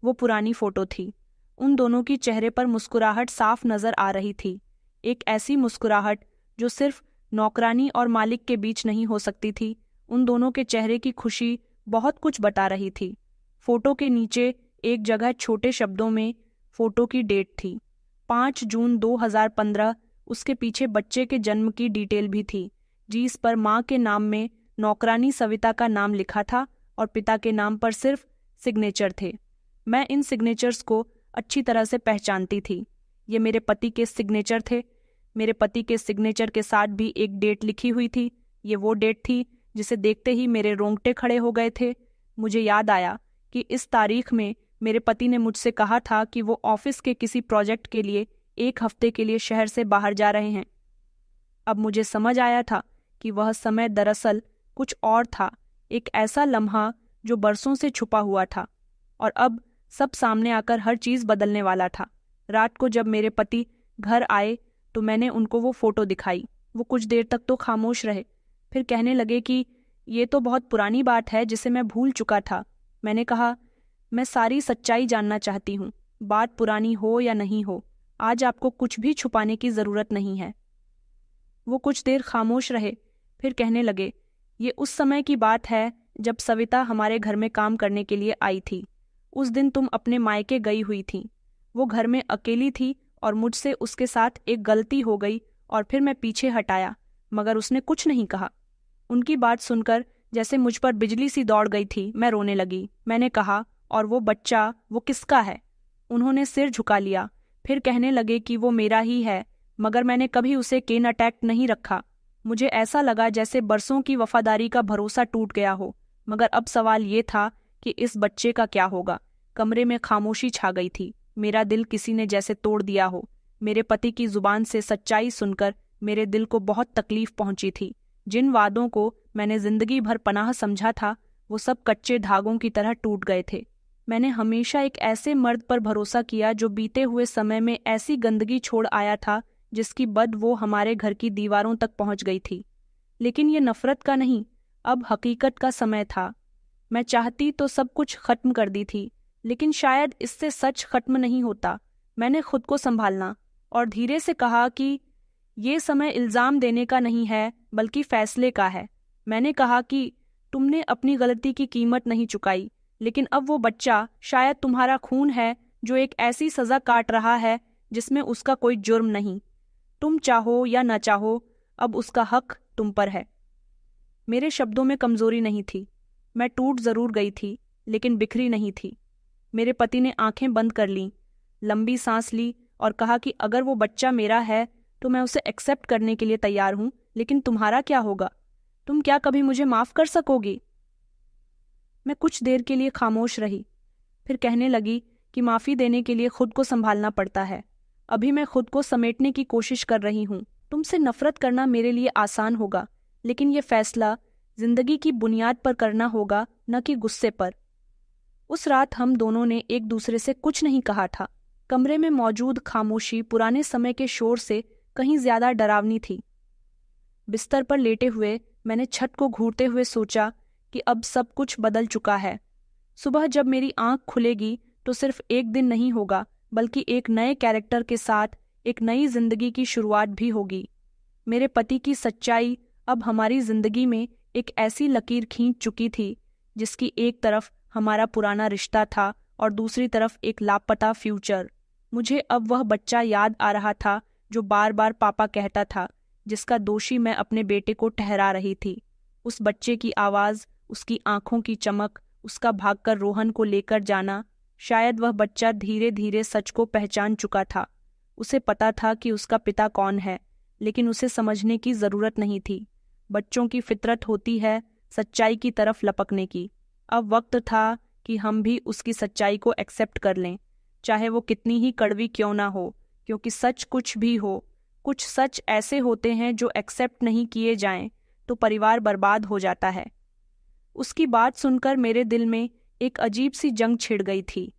वो पुरानी फोटो थी। उन दोनों की चेहरे पर मुस्कुराहट साफ नजर आ रही थी, एक ऐसी मुस्कुराहट जो सिर्फ नौकरानी और मालिक के बीच नहीं हो सकती थी। उन दोनों के चेहरे की खुशी बहुत कुछ बता रही थी। फोटो के नीचे एक जगह छोटे शब्दों में फोटो की डेट थी, 5 जून 2015। उसके पीछे बच्चे के जन्म की डिटेल भी थी, जिस पर माँ के नाम में नौकरानी सविता का नाम लिखा था और पिता के नाम पर सिर्फ सिग्नेचर थे। मैं इन सिग्नेचर्स को अच्छी तरह से पहचानती थी। ये मेरे पति के सिग्नेचर थे। मेरे पति के सिग्नेचर के साथ भी एक डेट लिखी हुई थी। ये वो डेट थी जिसे देखते ही मेरे रोंगटे खड़े हो गए थे। मुझे याद आया कि इस तारीख में मेरे पति ने मुझसे कहा था कि वो ऑफिस के किसी प्रोजेक्ट के लिए 1 हफ्ते के लिए शहर से बाहर जा रहे हैं। अब मुझे समझ आया था कि वह समय दरअसल कुछ और था, एक ऐसा लम्हा जो बरसों से छुपा हुआ था और अब सब सामने आकर हर चीज़ बदलने वाला था। रात को जब मेरे पति घर आए तो मैंने उनको वो फोटो दिखाई। वो कुछ देर तक तो खामोश रहे, फिर कहने लगे कि ये तो बहुत पुरानी बात है जिसे मैं भूल चुका था। मैंने कहा, मैं सारी सच्चाई जानना चाहती हूँ, बात पुरानी हो या नहीं हो, आज आपको कुछ भी छुपाने की ज़रूरत नहीं है। वो कुछ देर खामोश रहे, फिर कहने लगे, ये उस समय की बात है जब सविता हमारे घर में काम करने के लिए आई थी। उस दिन तुम अपने मायके गई हुई थी। वो घर में अकेली थी और मुझसे उसके साथ एक गलती हो गई और फिर मैं पीछे हटाया, मगर उसने कुछ नहीं कहा। उनकी बात सुनकर जैसे मुझ पर बिजली सी दौड़ गई थी। मैं रोने लगी। मैंने कहा, और वो बच्चा, वो किसका है? उन्होंने सिर झुका लिया, फिर कहने लगे कि वो मेरा ही है, मगर मैंने कभी उसे केन अटैक नहीं रखा। मुझे ऐसा लगा जैसे बरसों की वफादारी का भरोसा टूट गया हो। मगर अब सवाल ये था कि इस बच्चे का क्या होगा। कमरे में खामोशी छा गई थी। मेरा दिल किसी ने जैसे तोड़ दिया हो। मेरे पति की जुबान से सच्चाई सुनकर मेरे दिल को बहुत तकलीफ पहुंची थी। जिन वादों को मैंने जिंदगी भर पनाह समझा था वो सब कच्चे धागों की तरह टूट गए थे। मैंने हमेशा एक ऐसे मर्द पर भरोसा किया जो बीते हुए समय में ऐसी गंदगी छोड़ आया था जिसकी बद वो हमारे घर की दीवारों तक पहुंच गई थी। लेकिन ये नफरत का नहीं, अब हकीकत का समय था। मैं चाहती तो सब कुछ खत्म कर दी थी, लेकिन शायद इससे सच खत्म नहीं होता। मैंने खुद को संभालना और धीरे से कहा कि ये समय इल्जाम देने का नहीं है बल्कि फैसले का है। मैंने कहा कि तुमने अपनी गलती की कीमत नहीं चुकाई, लेकिन अब वो बच्चा शायद तुम्हारा खून है जो एक ऐसी सजा काट रहा है जिसमें उसका कोई जुर्म नहीं। तुम चाहो या न चाहो, अब उसका हक तुम पर है। मेरे शब्दों में कमजोरी नहीं थी। मैं टूट जरूर गई थी, लेकिन बिखरी नहीं थी। मेरे पति ने आंखें बंद कर लीं, लंबी सांस ली और कहा कि अगर वो बच्चा मेरा है तो मैं उसे एक्सेप्ट करने के लिए तैयार हूं, लेकिन तुम्हारा क्या होगा? तुम क्या कभी मुझे माफ कर सकोगी? मैं कुछ देर के लिए खामोश रही, फिर कहने लगी कि माफी देने के लिए खुद को संभालना पड़ता है। अभी मैं खुद को समेटने की कोशिश कर रही हूँ। तुमसे नफरत करना मेरे लिए आसान होगा, लेकिन ये फैसला जिंदगी की बुनियाद पर करना होगा, न कि गुस्से पर। उस रात हम दोनों ने एक दूसरे से कुछ नहीं कहा था। कमरे में मौजूद खामोशी पुराने समय के शोर से कहीं ज्यादा डरावनी थी। बिस्तर पर लेटे हुए मैंने छत को घूरते हुए सोचा कि अब सब कुछ बदल चुका है। सुबह जब मेरी आंख खुलेगी तो सिर्फ एक दिन नहीं होगा, बल्कि एक नए कैरेक्टर के साथ एक नई जिंदगी की शुरुआत भी होगी। मेरे पति की सच्चाई अब हमारी जिंदगी में एक ऐसी लकीर खींच चुकी थी जिसकी एक तरफ हमारा पुराना रिश्ता था और दूसरी तरफ एक लापता फ्यूचर। मुझे अब वह बच्चा याद आ रहा था जो बार बार पापा कहता था, जिसका दोषी मैं अपने बेटे को ठहरा रही थी। उस बच्चे की आवाज़, उसकी आंखों की चमक, उसका भागकर रोहन को लेकर जाना। शायद वह बच्चा धीरे धीरे सच को पहचान चुका था। उसे पता था कि उसका पिता कौन है, लेकिन उसे समझने की जरूरत नहीं थी। बच्चों की फितरत होती है सच्चाई की तरफ लपकने की। अब वक्त था कि हम भी उसकी सच्चाई को एक्सेप्ट कर लें, चाहे वो कितनी ही कड़वी क्यों ना हो, क्योंकि सच कुछ भी हो, कुछ सच ऐसे होते हैं जो एक्सेप्ट नहीं किए जाएं तो परिवार बर्बाद हो जाता है। उसकी बात सुनकर मेरे दिल में एक अजीब सी जंग छिड़ गई थी।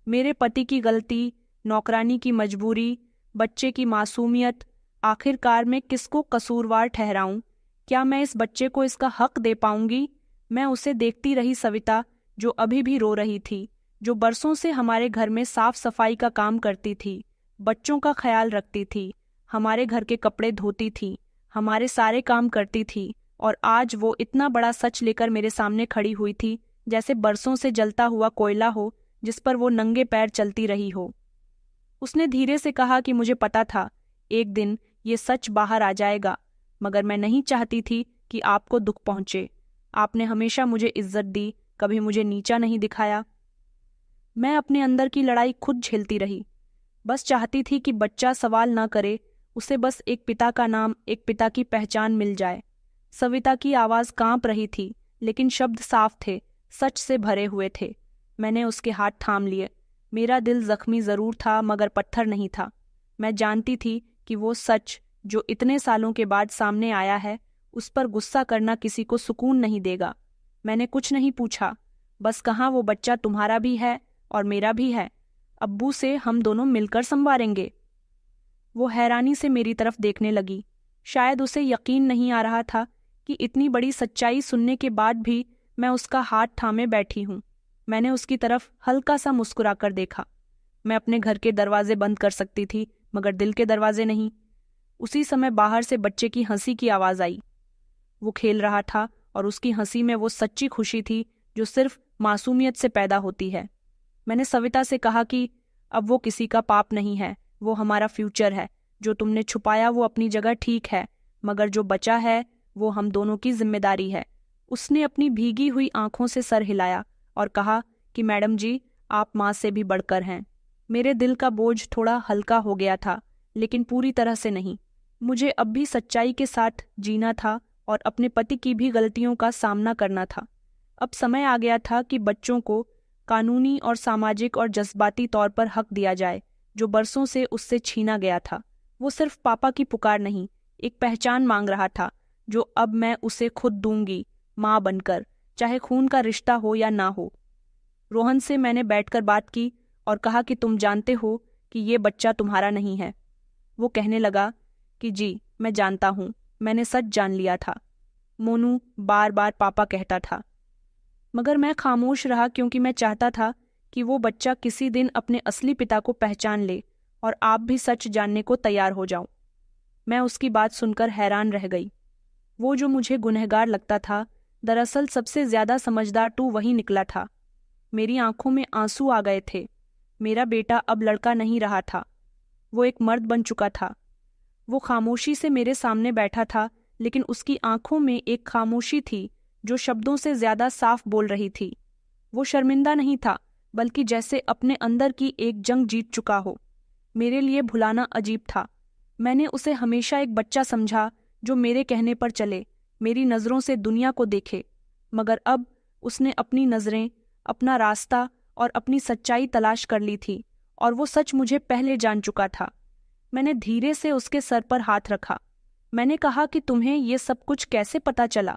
मेरे पति की गलती, नौकरानी की मजबूरी, बच्चे की मासूमियत, आखिरकार मैं किसको कसूरवार ठहराऊं? क्या मैं इस बच्चे को इसका हक दे पाऊंगी? मैं उसे देखती रही सविता, जो अभी भी रो रही थी, जो बरसों से हमारे घर में साफ सफाई का काम करती थी, बच्चों का ख्याल रखती थी, हमारे घर के कपड़े धोती थी, हमारे सारे काम करती थी, और आज वो इतना बड़ा सच लेकर मेरे सामने खड़ी हुई थी जैसे बरसों से जलता हुआ कोयला हो जिस पर वो नंगे पैर चलती रही हो। उसने धीरे से कहा कि मुझे पता था एक दिन ये सच बाहर आ जाएगा, मगर मैं नहीं चाहती थी कि आपको दुख पहुंचे। आपने हमेशा मुझे इज्जत दी, कभी मुझे नीचा नहीं दिखाया। मैं अपने अंदर की लड़ाई खुद झेलती रही। बस चाहती थी कि बच्चा सवाल ना करे, उसे बस एक पिता का नाम, एक पिता की पहचान मिल जाए। सविता की आवाज़ कांप रही थी, लेकिन शब्द साफ थे, सच से भरे हुए थे। मैंने उसके हाथ थाम लिए। मेरा दिल जख्मी जरूर था, मगर पत्थर नहीं था। मैं जानती थी कि वो सच जो इतने सालों के बाद सामने आया है, उस पर गुस्सा करना किसी को सुकून नहीं देगा। मैंने कुछ नहीं पूछा, बस कहा वो बच्चा तुम्हारा भी है और मेरा भी है। अब्बू से हम दोनों मिलकर संवारेंगे। वो हैरानी से मेरी तरफ देखने लगी। शायद उसे यकीन नहीं आ रहा था कि इतनी बड़ी सच्चाई सुनने के बाद भी मैं उसका हाथ थामे बैठी हूँ। मैंने उसकी तरफ हल्का सा मुस्कुराकर देखा। मैं अपने घर के दरवाजे बंद कर सकती थी, मगर दिल के दरवाजे नहीं। उसी समय बाहर से बच्चे की हंसी की आवाज़ आई। वो खेल रहा था और उसकी हंसी में वो सच्ची खुशी थी जो सिर्फ मासूमियत से पैदा होती है। मैंने सविता से कहा कि अब वो किसी का पाप नहीं है, वो हमारा फ्यूचर है। जो तुमने छुपाया वो अपनी जगह ठीक है, मगर जो बचा है वो हम दोनों की जिम्मेदारी है। उसने अपनी भीगी हुई आंखों से सर हिलाया और कहा कि मैडम जी, आप माँ से भी बढ़कर हैं। मेरे दिल का बोझ थोड़ा हल्का हो गया था, लेकिन पूरी तरह से नहीं। मुझे अब भी सच्चाई के साथ जीना था और अपने पति की भी गलतियों का सामना करना था। अब समय आ गया था कि बच्चों को कानूनी और सामाजिक और जज्बाती तौर पर हक दिया जाए, जो बरसों से उससे छीना गया था। वो सिर्फ पापा की पुकार नहीं, एक पहचान मांग रहा था जो अब मैं उसे खुद दूंगी, माँ बनकर, चाहे खून का रिश्ता हो या ना हो। रोहन से मैंने बैठकर बात की और कहा कि तुम जानते हो कि ये बच्चा तुम्हारा नहीं है। वो कहने लगा कि जी, मैं जानता हूँ, मैंने सच जान लिया था। मोनू बार बार पापा कहता था, मगर मैं खामोश रहा क्योंकि मैं चाहता था कि वो बच्चा किसी दिन अपने असली पिता को पहचान ले और आप भी सच जानने को तैयार हो जाओ। मैं उसकी बात सुनकर हैरान रह गई। वो जो मुझे गुनहगार लगता था, दरअसल सबसे ज्यादा समझदार तो वही निकला था। मेरी आंखों में आंसू आ गए थे। मेरा बेटा अब लड़का नहीं रहा था, वो एक मर्द बन चुका था। वो खामोशी से मेरे सामने बैठा था, लेकिन उसकी आंखों में एक खामोशी थी जो शब्दों से ज्यादा साफ बोल रही थी। वो शर्मिंदा नहीं था, बल्कि जैसे अपने अंदर की एक जंग जीत चुका हो। मेरे लिए भुलाना अजीब था। मैंने उसे हमेशा एक बच्चा समझा जो मेरे कहने पर चले, मेरी नज़रों से दुनिया को देखे। मगर अब उसने अपनी नज़रें, अपना रास्ता और अपनी सच्चाई तलाश कर ली थी, और वो सच मुझे पहले जान चुका था। मैंने धीरे से उसके सर पर हाथ रखा। मैंने कहा कि तुम्हें ये सब कुछ कैसे पता चला?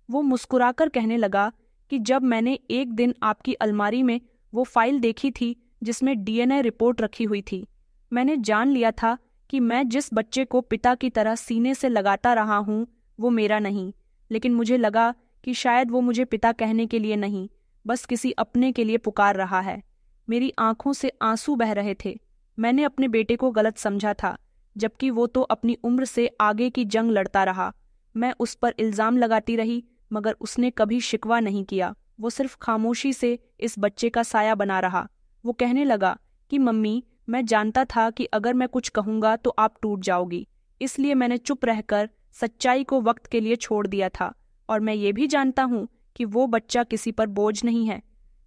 वो मुस्कुराकर कहने लगा कि जब मैंने एक दिन आपकी अलमारी में वो फाइल देखी थी जिसमें डीएनए रिपोर्ट रखी हुई थी, मैंने जान लिया था कि मैं जिस बच्चे को पिता की तरह सीने से लगाता रहा हूँ वो मेरा नहीं। लेकिन मुझे लगा कि शायद वो मुझे पिता कहने के लिए नहीं, बस किसी अपने के लिए पुकार रहा है। मेरी आंखों से आंसू बह रहे थे। मैंने अपने बेटे को गलत समझा था, जबकि वो तो अपनी उम्र से आगे की जंग लड़ता रहा। मैं उस पर इल्जाम लगाती रही, मगर उसने कभी शिकवा नहीं किया। वो सिर्फ खामोशी से इस बच्चे का साया बना रहा। वो कहने लगा कि मम्मी, मैं जानता था कि अगर मैं कुछ कहूँगा तो आप टूट जाओगी, इसलिए मैंने चुप रहकर सच्चाई को वक्त के लिए छोड़ दिया था। और मैं ये भी जानता हूँ कि वो बच्चा किसी पर बोझ नहीं है,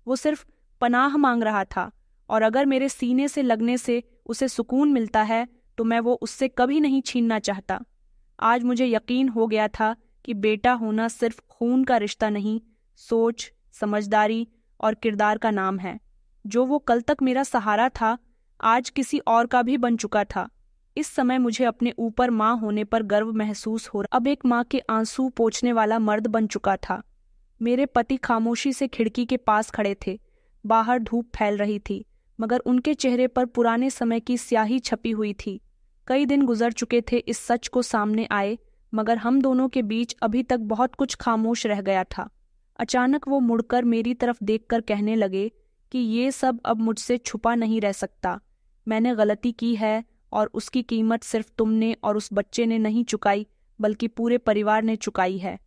वो सिर्फ पनाह मांग रहा था, और अगर मेरे सीने से लगने से उसे सुकून मिलता है तो मैं वो उससे कभी नहीं छीनना चाहता। आज मुझे यकीन हो गया था कि बेटा होना सिर्फ खून का रिश्ता नहीं, सोच, समझदारी और किरदार का नाम है। जो वो कल तक मेरा सहारा था, आज किसी और का भी बन चुका था। इस समय मुझे अपने ऊपर माँ होने पर गर्व महसूस हो रहा। अब एक माँ के आंसू पोंछने वाला मर्द बन चुका था। मेरे पति खामोशी से खिड़की के पास खड़े थे। बाहर धूप फैल रही थी, मगर उनके चेहरे पर पुराने समय की स्याही छपी हुई थी। कई दिन गुजर चुके थे इस सच को सामने आए, मगर हम दोनों के बीच अभी तक बहुत कुछ खामोश रह गया था। अचानक वो मुड़कर मेरी तरफ देखकर कहने लगे कि ये सब अब मुझसे छुपा नहीं रह सकता। मैंने गलती की है, और उसकी कीमत सिर्फ तुमने और उस बच्चे ने नहीं चुकाई, बल्कि पूरे परिवार ने चुकाई है।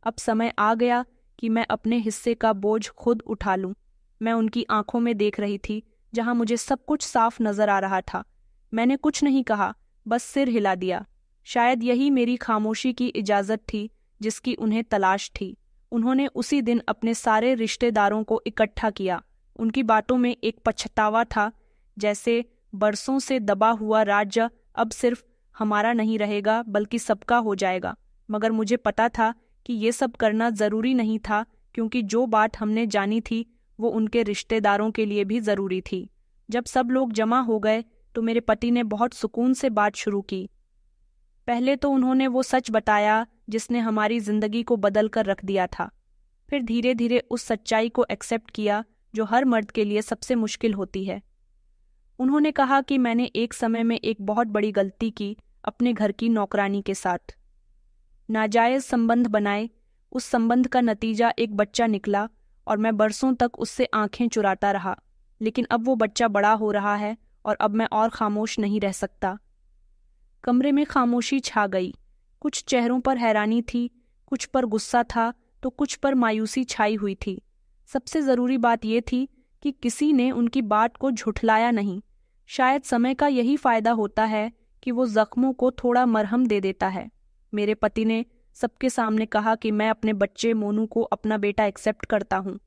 अब समय आ गया कि मैं अपने हिस्से का बोझ खुद उठा लूं। मैं उनकी आंखों में देख रही थी, जहां मुझे सब कुछ साफ नजर आ रहा था। मैंने कुछ नहीं कहा, बस सिर हिला दिया। शायद यही मेरी खामोशी की इजाजत थी जिसकी उन्हें तलाश थी। उन्होंने उसी दिन अपने सारे रिश्तेदारों को इकट्ठा किया। उनकी बातों में एक पछतावा था, जैसे बरसों से दबा हुआ राज्य अब सिर्फ हमारा नहीं रहेगा बल्कि सबका हो जाएगा। मगर मुझे पता था कि ये सब करना जरूरी नहीं था, क्योंकि जो बात हमने जानी थी वो उनके रिश्तेदारों के लिए भी जरूरी थी। जब सब लोग जमा हो गए तो मेरे पति ने बहुत सुकून से बात शुरू की। पहले तो उन्होंने वो सच बताया जिसने हमारी जिंदगी को बदल कर रख दिया था। फिर धीरे धीरे उस सच्चाई को एक्सेप्ट किया जो हर मर्द के लिए सबसे मुश्किल होती है। उन्होंने कहा कि मैंने एक समय में एक बहुत बड़ी गलती की अपने घर की नौकरानी के साथ। नाजायज संबंध बनाए, उस संबंध का नतीजा एक बच्चा निकला, और मैं बरसों तक उससे आंखें चुराता रहा। लेकिन अब वो बच्चा बड़ा हो रहा है, और अब मैं और खामोश नहीं रह सकता। कमरे में खामोशी छा गई। कुछ चेहरों पर हैरानी थी, कुछ पर गुस्सा था, तो कुछ पर मायूसी छाई हुई थी। सबसे जरूरी बात यह थी कि किसी ने उनकी बात को झुठलाया नहीं। शायद समय का यही फायदा होता है कि वो जख्मों को थोड़ा मरहम दे देता है। मेरे पति ने सबके सामने कहा कि मैं अपने बच्चे मोनू को अपना बेटा एक्सेप्ट करता हूँ।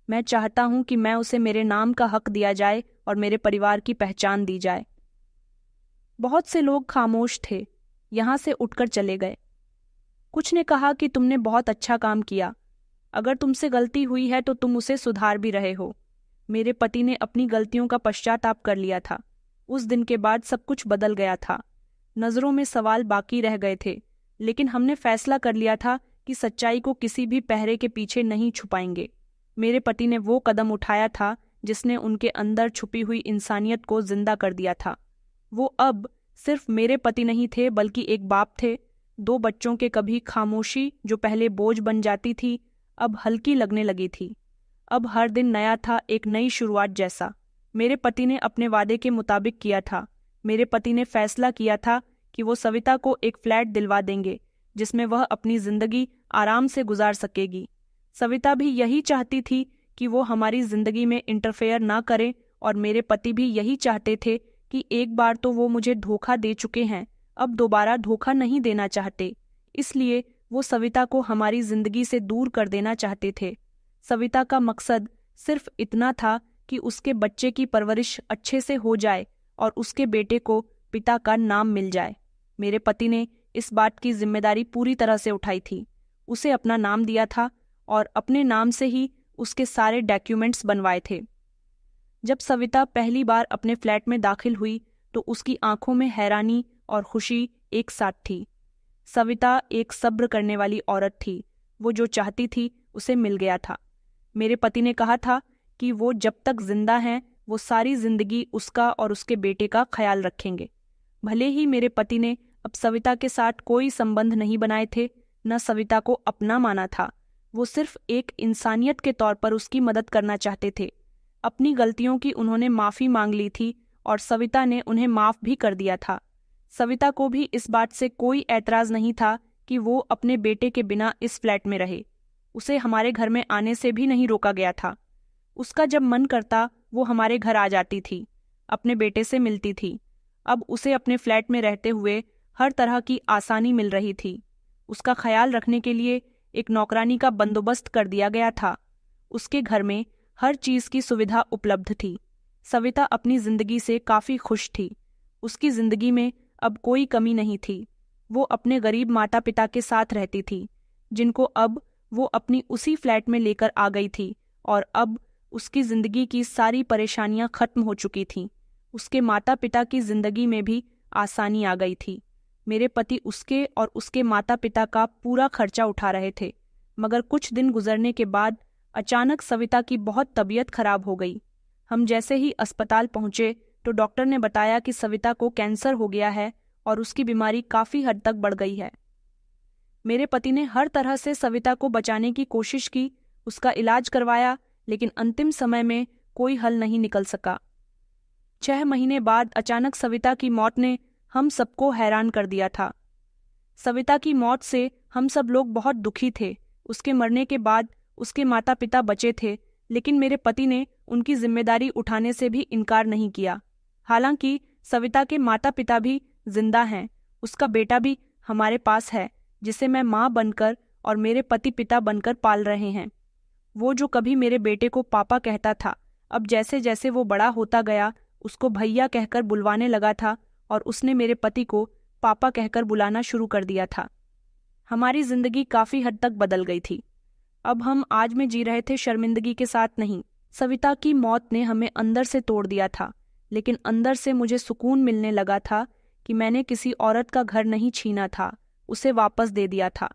मैं चाहता हूँ कि मैं उसे मेरे नाम का हक दिया जाए और मेरे परिवार की पहचान दी जाए। बहुत से लोग खामोश थे, यहाँ से उठकर चले गए। कुछ ने कहा कि तुमने बहुत अच्छा काम किया, अगर तुमसे गलती हुई है तो तुम उसे सुधार भी रहे हो। मेरे पति ने अपनी गलतियों का पश्चाताप कर लिया था। उस दिन के बाद सब कुछ बदल गया था। नज़रों में सवाल बाकी रह गए थे, लेकिन हमने फैसला कर लिया था कि सच्चाई को किसी भी पहरे के पीछे नहीं छुपाएंगे। मेरे पति ने वो कदम उठाया था जिसने उनके अंदर छुपी हुई इंसानियत को जिंदा कर दिया था। वो अब सिर्फ मेरे पति नहीं थे, बल्कि एक बाप थे। 2 बच्चों के कभी खामोशी जो पहले बोझ बन जाती थी, अब हल्की लगने लगी थी। अब हर दिन नया था, एक नई शुरुआत जैसा। मेरे पति ने अपने वादे के मुताबिक किया था। मेरे पति ने फैसला किया था कि वो सविता को एक फ्लैट दिलवा देंगे जिसमें वह अपनी जिंदगी आराम से गुजार सकेगी। सविता भी यही चाहती थी कि वो हमारी जिंदगी में इंटरफेयर ना करे, और मेरे पति भी यही चाहते थे कि एक बार तो वो मुझे धोखा दे चुके हैं, अब दोबारा धोखा नहीं देना चाहते। इसलिए वो सविता को हमारी जिंदगी से दूर कर देना चाहते थे। सविता का मकसद सिर्फ इतना था कि उसके बच्चे की परवरिश अच्छे से हो जाए और उसके बेटे को पिता का नाम मिल जाए। मेरे पति ने इस बात की जिम्मेदारी पूरी तरह से उठाई थी। उसे अपना नाम दिया था और अपने नाम से ही उसके सारे डॉक्यूमेंट्स बनवाए थे। जब सविता पहली बार अपने फ्लैट में दाखिल हुई तो उसकी आंखों में हैरानी और खुशी एक साथ थी। सविता एक सब्र करने वाली औरत थी। वो जो चाहती थी उसे मिल गया था। मेरे पति ने कहा था कि वो जब तक जिंदा हैं वो सारी जिंदगी उसका और उसके बेटे का ख्याल रखेंगे। भले ही मेरे पति ने अब सविता के साथ कोई संबंध नहीं बनाए थे, न सविता को अपना माना था। वो सिर्फ एक इंसानियत के तौर पर उसकी मदद करना चाहते थे। अपनी गलतियों की उन्होंने माफ़ी मांग ली थी और सविता ने उन्हें माफ़ भी कर दिया था। सविता को भी इस बात से कोई ऐतराज़ नहीं था कि वो अपने बेटे के बिना इस फ्लैट में रहे। उसे हमारे घर में आने से भी नहीं रोका गया था। उसका जब मन करता वो हमारे घर आ जाती थी, अपने बेटे से मिलती थी। अब उसे अपने फ्लैट में रहते हुए हर तरह की आसानी मिल रही थी। उसका ख्याल रखने के लिए एक नौकरानी का बंदोबस्त कर दिया गया था। उसके घर में हर चीज़ की सुविधा उपलब्ध थी। सविता अपनी जिंदगी से काफ़ी खुश थी। उसकी जिंदगी में अब कोई कमी नहीं थी। वो अपने गरीब माता पिता के साथ रहती थी, जिनको अब वो अपनी उसी फ्लैट में लेकर आ गई थी, और अब उसकी जिंदगी की सारी परेशानियां खत्म हो चुकी थीं। उसके माता पिता की जिंदगी में भी आसानी आ गई थी। मेरे पति उसके और उसके माता पिता का पूरा खर्चा उठा रहे थे। मगर कुछ दिन गुजरने के बाद अचानक सविता की बहुत तबीयत खराब हो गई। हम जैसे ही अस्पताल पहुंचे तो डॉक्टर ने बताया कि सविता को कैंसर हो गया है और उसकी बीमारी काफ़ी हद तक बढ़ गई है। मेरे पति ने हर तरह से सविता को बचाने की कोशिश की, उसका इलाज करवाया, लेकिन अंतिम समय में कोई हल नहीं निकल सका। 6 महीने बाद अचानक सविता की मौत ने हम सबको हैरान कर दिया था। सविता की मौत से हम सब लोग बहुत दुखी थे। उसके मरने के बाद उसके माता पिता बचे थे, लेकिन मेरे पति ने उनकी जिम्मेदारी उठाने से भी इनकार नहीं किया। हालांकि सविता के माता पिता भी जिंदा हैं, उसका बेटा भी हमारे पास है, जिसे मैं माँ बनकर और मेरे पति पिता बनकर पाल रहे हैं। वो जो कभी मेरे बेटे को पापा कहता था, अब जैसे जैसे वो बड़ा होता गया उसको भैया कहकर बुलवाने लगा था, और उसने मेरे पति को पापा कहकर बुलाना शुरू कर दिया था। हमारी जिंदगी काफ़ी हद तक बदल गई थी। अब हम आज में जी रहे थे, शर्मिंदगी के साथ नहीं। सविता की मौत ने हमें अंदर से तोड़ दिया था, लेकिन अंदर से मुझे सुकून मिलने लगा था कि मैंने किसी औरत का घर नहीं छीना था, उसे वापस दे दिया था।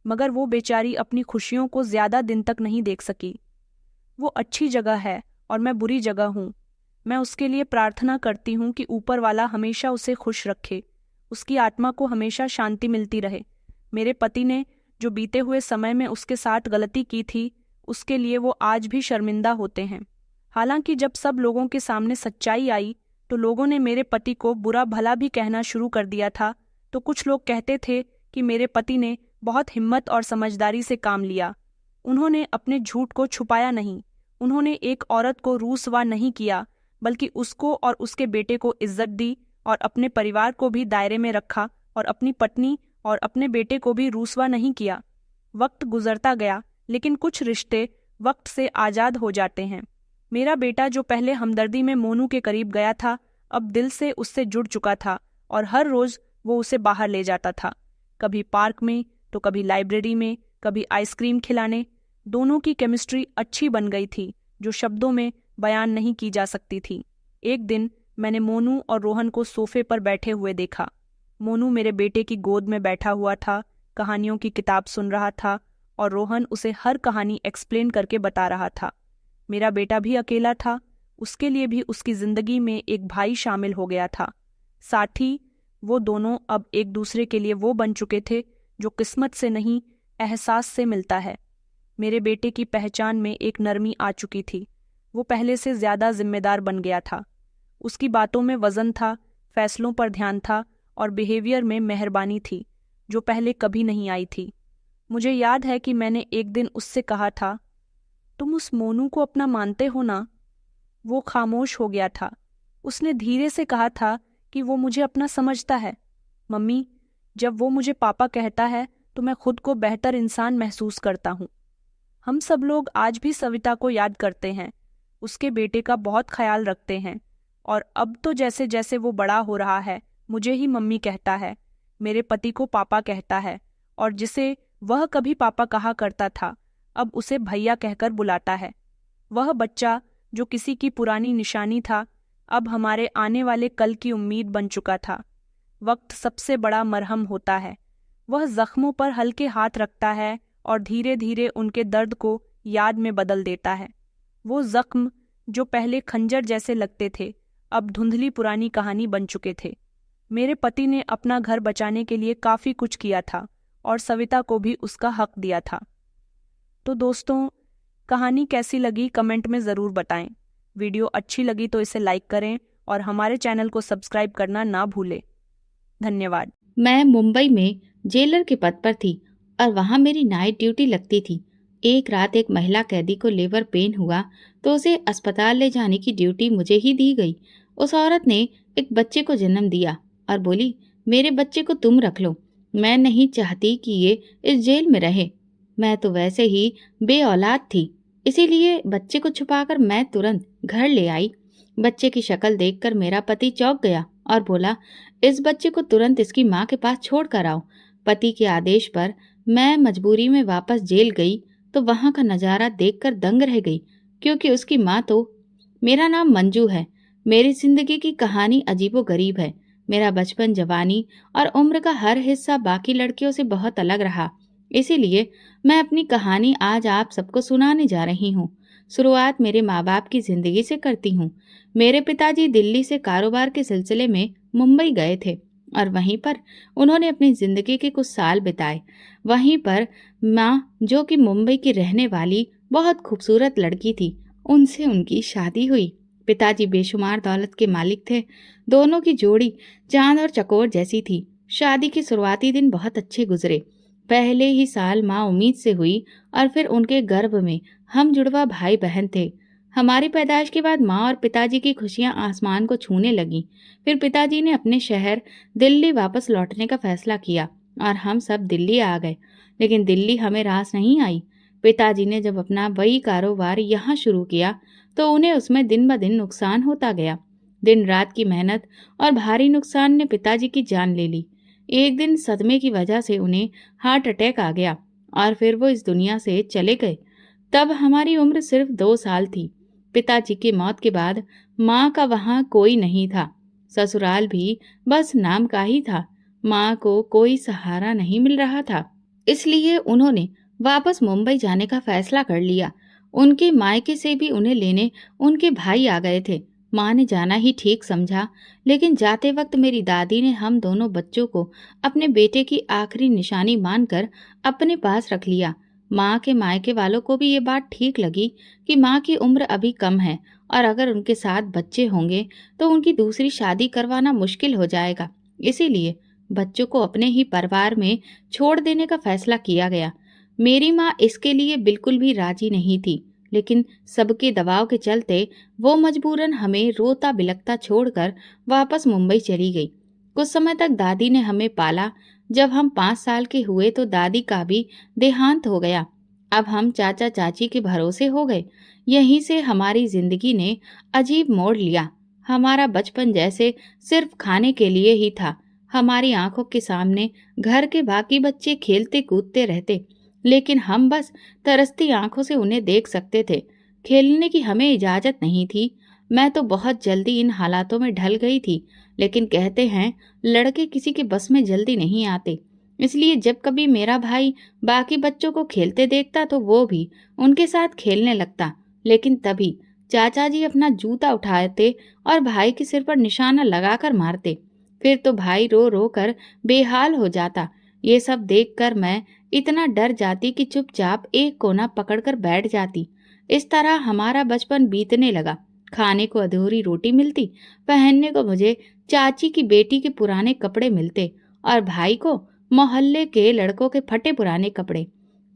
मगर वो बेचारी अपनी खुशियों को ज़्यादा दिन तक नहीं देख सकी। वो अच्छी जगह है और मैं बुरी जगह हूँ। मैं उसके लिए प्रार्थना करती हूँ कि ऊपर वाला हमेशा उसे खुश रखे, उसकी आत्मा को हमेशा शांति मिलती रहे। मेरे पति ने जो बीते हुए समय में उसके साथ गलती की थी, उसके लिए वो आज भी शर्मिंदा होते हैं। हालांकि जब सब लोगों के सामने सच्चाई आई तो लोगों ने मेरे पति को बुरा भला भी कहना शुरू कर दिया था। तो कुछ लोग कहते थे कि मेरे पति ने बहुत हिम्मत और समझदारी से काम लिया। उन्होंने अपने झूठ को छुपाया नहीं। उन्होंने एक औरत को रूसवा नहीं किया, बल्कि उसको और उसके बेटे को इज्जत दी और अपने परिवार को भी दायरे में रखा, और अपनी पत्नी और अपने बेटे को भी रूसवा नहीं किया। वक्त गुजरता गया, लेकिन कुछ रिश्ते वक्त से आज़ाद हो जाते हैं। मेरा बेटा जो पहले हमदर्दी में मोनू के करीब गया था, अब दिल से उससे जुड़ चुका था, और हर रोज़ वो उसे बाहर ले जाता था, कभी पार्क में तो कभी लाइब्रेरी में, कभी आइसक्रीम खिलाने। दोनों की केमिस्ट्री अच्छी बन गई थी, जो शब्दों में बयान नहीं की जा सकती थी। एक दिन मैंने मोनू और रोहन को सोफे पर बैठे हुए देखा। मोनू मेरे बेटे की गोद में बैठा हुआ था, कहानियों की किताब सुन रहा था और रोहन उसे हर कहानी एक्सप्लेन करके बता रहा था। मेरा बेटा भी अकेला था, उसके लिए भी उसकी जिंदगी में एक भाई शामिल हो गया था। साथ ही वो दोनों अब एक दूसरे के लिए वो बन चुके थे जो किस्मत से नहीं, एहसास से मिलता है। मेरे बेटे की पहचान में एक नरमी आ चुकी थी। वो पहले से ज्यादा जिम्मेदार बन गया था। उसकी बातों में वजन था, फैसलों पर ध्यान था और बिहेवियर में मेहरबानी थी जो पहले कभी नहीं आई थी। मुझे याद है कि मैंने एक दिन उससे कहा था, तुम उस मोनू को अपना मानते हो ना? वो खामोश हो गया था। उसने धीरे से कहा था कि वो मुझे अपना समझता है। मम्मी, जब वो मुझे पापा कहता है तो मैं खुद को बेहतर इंसान महसूस करता हूँ। हम सब लोग आज भी सविता को याद करते हैं, उसके बेटे का बहुत ख्याल रखते हैं। और अब तो जैसे जैसे वो बड़ा हो रहा है, मुझे ही मम्मी कहता है, मेरे पति को पापा कहता है, और जिसे वह कभी पापा कहा करता था अब उसे भैया कहकर बुलाता है। वह बच्चा जो किसी की पुरानी निशानी था, अब हमारे आने वाले कल की उम्मीद बन चुका था। वक्त सबसे बड़ा मरहम होता है। वह जख्मों पर हल्के हाथ रखता है और धीरे धीरे उनके दर्द को याद में बदल देता है। वो जख्म जो पहले खंजर जैसे लगते थे, अब धुंधली पुरानी कहानी बन चुके थे। मेरे पति ने अपना घर बचाने के लिए काफी कुछ किया था और सविता को भी उसका हक दिया था। तो दोस्तों, कहानी कैसी लगी कमेंट में ज़रूर बताएं। वीडियो अच्छी लगी तो इसे लाइक करें और हमारे चैनल को सब्सक्राइब करना ना भूलें। धन्यवाद। मैं मुंबई में जेलर के पद पर थी और वहां मेरी नाइट ड्यूटी लगती थी। एक रात एक महिला कैदी को लेबर पेन हुआ तो उसे अस्पताल ले जाने की ड्यूटी मुझे ही दी गई। उस औरत ने एक बच्चे को जन्म दिया और बोली, मेरे बच्चे को तुम रख लो, मैं नहीं चाहती कि ये इस जेल में रहे। मैं तो वैसे ही बे औलाद थी, इसीलिए बच्चे को छुपाकर मैं तुरंत घर ले आई। बच्चे की शक्ल देखकर मेरा पति चौंक गया और बोला, इस बच्चे को तुरंत इसकी माँ के पास छोड़ कर आओ। पति के आदेश पर मैं मजबूरी में वापस जेल गई तो वहां का नजारा देखकर दंग रह गई, क्योंकि उसकी माँ तो। मेरा नाम मंजू है। मेरी जिंदगी की कहानी अजीबोगरीब है। मेरा बचपन, जवानी और उम्र का हर हिस्सा बाकी लड़कियों से बहुत अलग रहा। इसीलिए मैं अपनी कहानी आज आप सबको सुनाने जा रही हूँ। शुरुआत मेरे माँ बाप की जिंदगी से करती हूँ। मेरे पिताजी दिल्ली से कारोबार के सिलसिले में मुंबई गए थे और वहीं पर उन्होंने अपनी जिंदगी के कुछ साल बिताए। वहीं पर माँ, जो कि मुंबई की रहने वाली बहुत खूबसूरत लड़की थी, उनसे उनकी शादी हुई। पिताजी बेशुमार दौलत के मालिक थे। दोनों की जोड़ी चांद और चकोर जैसी थी। शादी के शुरुआती दिन बहुत अच्छे गुजरे। पहले ही साल माँ उम्मीद से हुई और फिर उनके गर्भ में हम जुड़वा भाई बहन थे। हमारी पैदाइश के बाद माँ और पिताजी की खुशियां आसमान को छूने लगी। फिर पिताजी ने अपने शहर दिल्ली वापस लौटने का फैसला किया और हम सब दिल्ली आ गए। लेकिन दिल्ली हमें रास नहीं आई। पिताजी ने जब अपना वही कारोबार यहाँ शुरू किया तो उन्हें उसमें दिन ब दिन नुकसान होता गया। दिन रात की मेहनत और भारी नुकसान ने पिताजी की जान ले ली। एक दिन सदमे की वजह से उन्हें हार्ट अटैक आ गया और फिर वो इस दुनिया से चले गए। तब हमारी उम्र सिर्फ 2 साल थी। पिताजी की मौत के बाद माँ का वहाँ कोई नहीं था। ससुराल भी बस नाम का ही था। माँ को कोई सहारा नहीं मिल रहा था, इसलिए उन्होंने वापस मुंबई जाने का फैसला कर लिया। उनके मायके से भी उन्हें लेने उनके भाई आ गए थे। माँ ने जाना ही ठीक समझा, लेकिन जाते वक्त मेरी दादी ने हम दोनों बच्चों को अपने बेटे की आखिरी निशानी मानकर अपने पास रख लिया। माँ के मायके वालों को भी ये बात ठीक लगी कि माँ की उम्र अभी कम है और अगर उनके साथ बच्चे होंगे तो उनकी दूसरी शादी करवाना मुश्किल हो जाएगा। इसीलिए बच्चों को अपने ही परिवार में छोड़ देने का फैसला किया गया। मेरी माँ इसके लिए बिल्कुल भी राजी नहीं थी, लेकिन सबके दबाव के चलते वो मजबूरन हमें रोता बिलखता छोड़कर वापस मुंबई चली गई। कुछ समय तक दादी ने हमें पाला। जब हम 5 साल के हुए तो दादी का भी देहांत हो गया। अब हम चाचा चाची के भरोसे हो गए। यहीं से हमारी जिंदगी ने अजीब मोड़ लिया। हमारा बचपन जैसे सिर्फ खाने के लिए ही था। हमारी आंखों के सामने घर के बाकी बच्चे खेलते कूदते रहते, लेकिन हम बस तरसती आंखों से उन्हें देख सकते थे। खेलने की हमें इजाजत नहीं थी। मैं तो बहुत जल्दी इन हालातों में ढल गई थी, लेकिन कहते हैं लड़के किसी के बस में जल्दी नहीं आते। इसलिए जब कभी मेरा भाई बाकी बच्चों को खेलते देखता तो वो भी उनके साथ खेलने लगता। लेकिन तभी चाचा जी अपना जूता उठाते और भाई के सिर पर निशाना लगाकर मारते। फिर तो भाई रो रो कर बेहाल हो जाता। ये सब देखकर मैं इतना डर जाती कि चुपचाप एक कोना पकड़कर बैठ जाती। इस तरह हमारा बचपन बीतने लगा। खाने को अधूरी रोटी मिलती, पहनने को मुझे चाची की बेटी के पुराने कपड़े मिलते और भाई को मोहल्ले के लड़कों के फटे पुराने कपड़े।